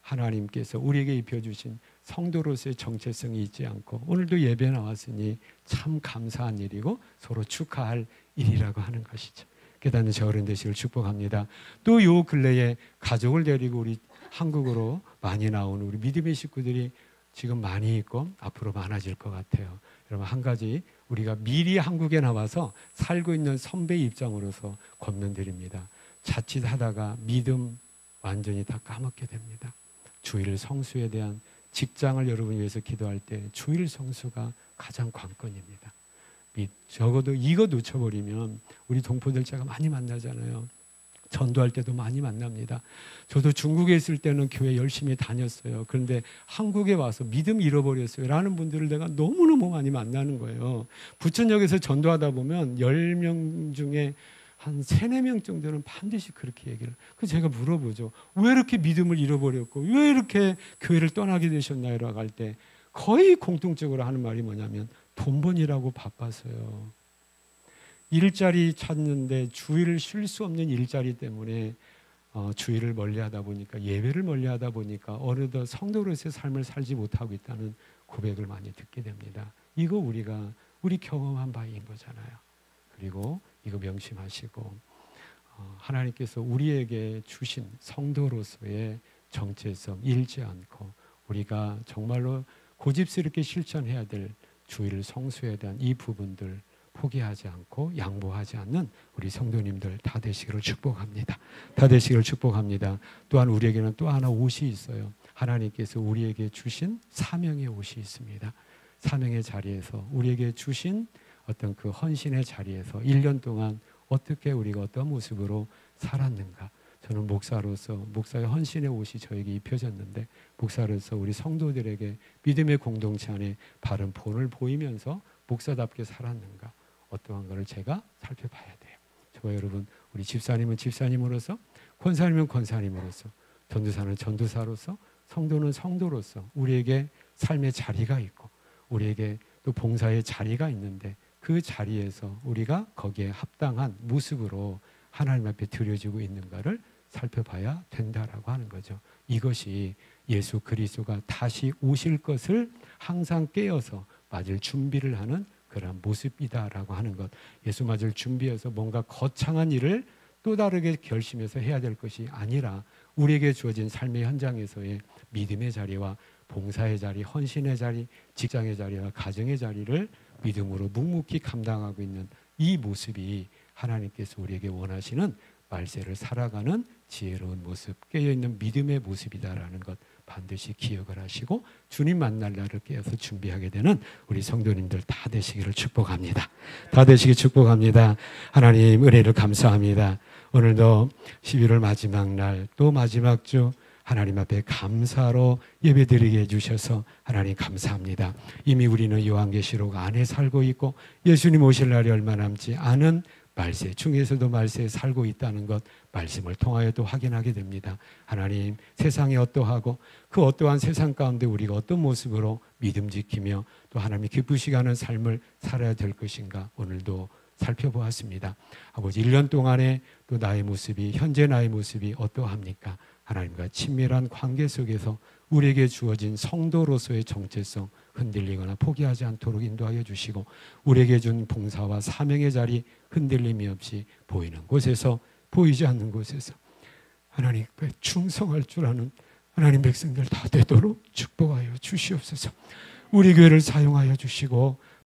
하나님께서 우리에게 입혀주신 성도로서의 정체성이 있지 않고 오늘도 예배 나왔으니 참 감사한 일이고 서로 축하할 일이라고 하는 것이죠. 깨닫는 저 어른 되시길 축복합니다. 또 요 근래에 가족을 데리고 우리 한국으로 많이 나오는 우리 믿음의 식구들이 지금 많이 있고 앞으로 많아질 것 같아요. 여러분 한 가지 우리가 미리 한국에 나와서 살고 있는 선배 입장으로서 권면드립니다. 자칫하다가 믿음 완전히 다 까먹게 됩니다. 주일 성수에 대한 직장을 여러분 위해서 기도할 때 주일 성수가 가장 관건입니다. 적어도 이거 놓쳐버리면 우리 동포들 제가 많이 만나잖아요. 전도할 때도 많이 만납니다. 저도 중국에 있을 때는 교회 열심히 다녔어요. 그런데 한국에 와서 믿음 잃어버렸어요 라는 분들을 내가 너무너무 많이 만나는 거예요. 부천역에서 전도하다 보면 10명 중에 한 3, 4명 정도는 반드시 그렇게 얘기를. 그래서 제가 물어보죠. 왜 이렇게 믿음을 잃어버렸고 왜 이렇게 교회를 떠나게 되셨나요? 라고 할 때 거의 공통적으로 하는 말이 뭐냐면 돈 번이라고 바빠서요. 일자리 찾는데 주일을 쉴 수 없는 일자리 때문에 주일을 멀리하다 보니까 예배를 멀리하다 보니까 어느덧 성도로서의 삶을 살지 못하고 있다는 고백을 많이 듣게 됩니다. 이거 우리 경험한 바인 거잖아요. 그리고 이거 명심하시고 하나님께서 우리에게 주신 성도로서의 정체성 잃지 않고 우리가 정말로 고집스럽게 실천해야 될 주일 성수에 대한 이 부분들 포기하지 않고 양보하지 않는 우리 성도님들 다 되시기를 축복합니다. 다 되시기를 축복합니다. 또한 우리에게는 또 하나 옷이 있어요. 하나님께서 우리에게 주신 사명의 옷이 있습니다. 사명의 자리에서 우리에게 주신 어떤 그 헌신의 자리에서 1년 동안 어떻게 우리가 어떤 모습으로 살았는가. 저는 목사로서 목사의 헌신의 옷이 저에게 입혀졌는데 목사로서 우리 성도들에게 믿음의 공동체 안에 바른 본을 보이면서 목사답게 살았는가. 어떠한 것을 제가 살펴봐야 돼요. 저와 여러분, 우리 집사님은 집사님으로서, 권사님은 권사님으로서, 전도사는 전도사로서, 성도는 성도로서 우리에게 삶의 자리가 있고 우리에게 또 봉사의 자리가 있는데 그 자리에서 우리가 거기에 합당한 모습으로 하나님 앞에 드려지고 있는가를 살펴봐야 된다라고 하는 거죠. 이것이 예수 그리스도가 다시 오실 것을 항상 깨어서 맞을 준비를 하는 그런 모습이다라고 하는 것. 예수 맞을 준비해서 뭔가 거창한 일을 또 다르게 결심해서 해야 될 것이 아니라 우리에게 주어진 삶의 현장에서의 믿음의 자리와 봉사의 자리, 헌신의 자리, 직장의 자리와 가정의 자리를 믿음으로 묵묵히 감당하고 있는 이 모습이 하나님께서 우리에게 원하시는 말세를 살아가는 지혜로운 모습, 깨어있는 믿음의 모습이다라는 것 반드시 기억을 하시고 주님 만날 날을 깨어서 준비하게 되는 우리 성도님들 다 되시기를 축복합니다. 다 되시기 축복합니다. 하나님 은혜를 감사합니다. 오늘도 11월 마지막 날 또 마지막 주 하나님 앞에 감사로 예배드리게 해주셔서 하나님 감사합니다. 이미 우리는 요한계시록 안에 살고 있고 예수님 오실 날이 얼마 남지 않은 말세, 중에서도 말세에 살고 있다는 것 말씀을 통하여도 확인하게 됩니다. 하나님, 세상이 어떠하고 그 어떠한 세상 가운데 우리가 어떤 모습으로 믿음 지키며 또 하나님이 기쁘시게 하는 삶을 살아야 될 것인가 오늘도 살펴보았습니다. 아버지, 1년 동안에 또 나의 모습이, 현재 나의 모습이 어떠합니까? 하나님과 친밀한 관계 속에서 우리에게 주어진 성도로서의 정체성 흔들리거나 포기하지 않도록 인도하여 주시고 우리에게 준 봉사와 사명의 자리 흔들림이 없이 보이는 곳에서 보이지 않는 곳에서 하나님께 충성할 줄 아는 하나님 백성들 다 되도록 축복하여 주시옵소서. 우리 교회를 사용하여 주시고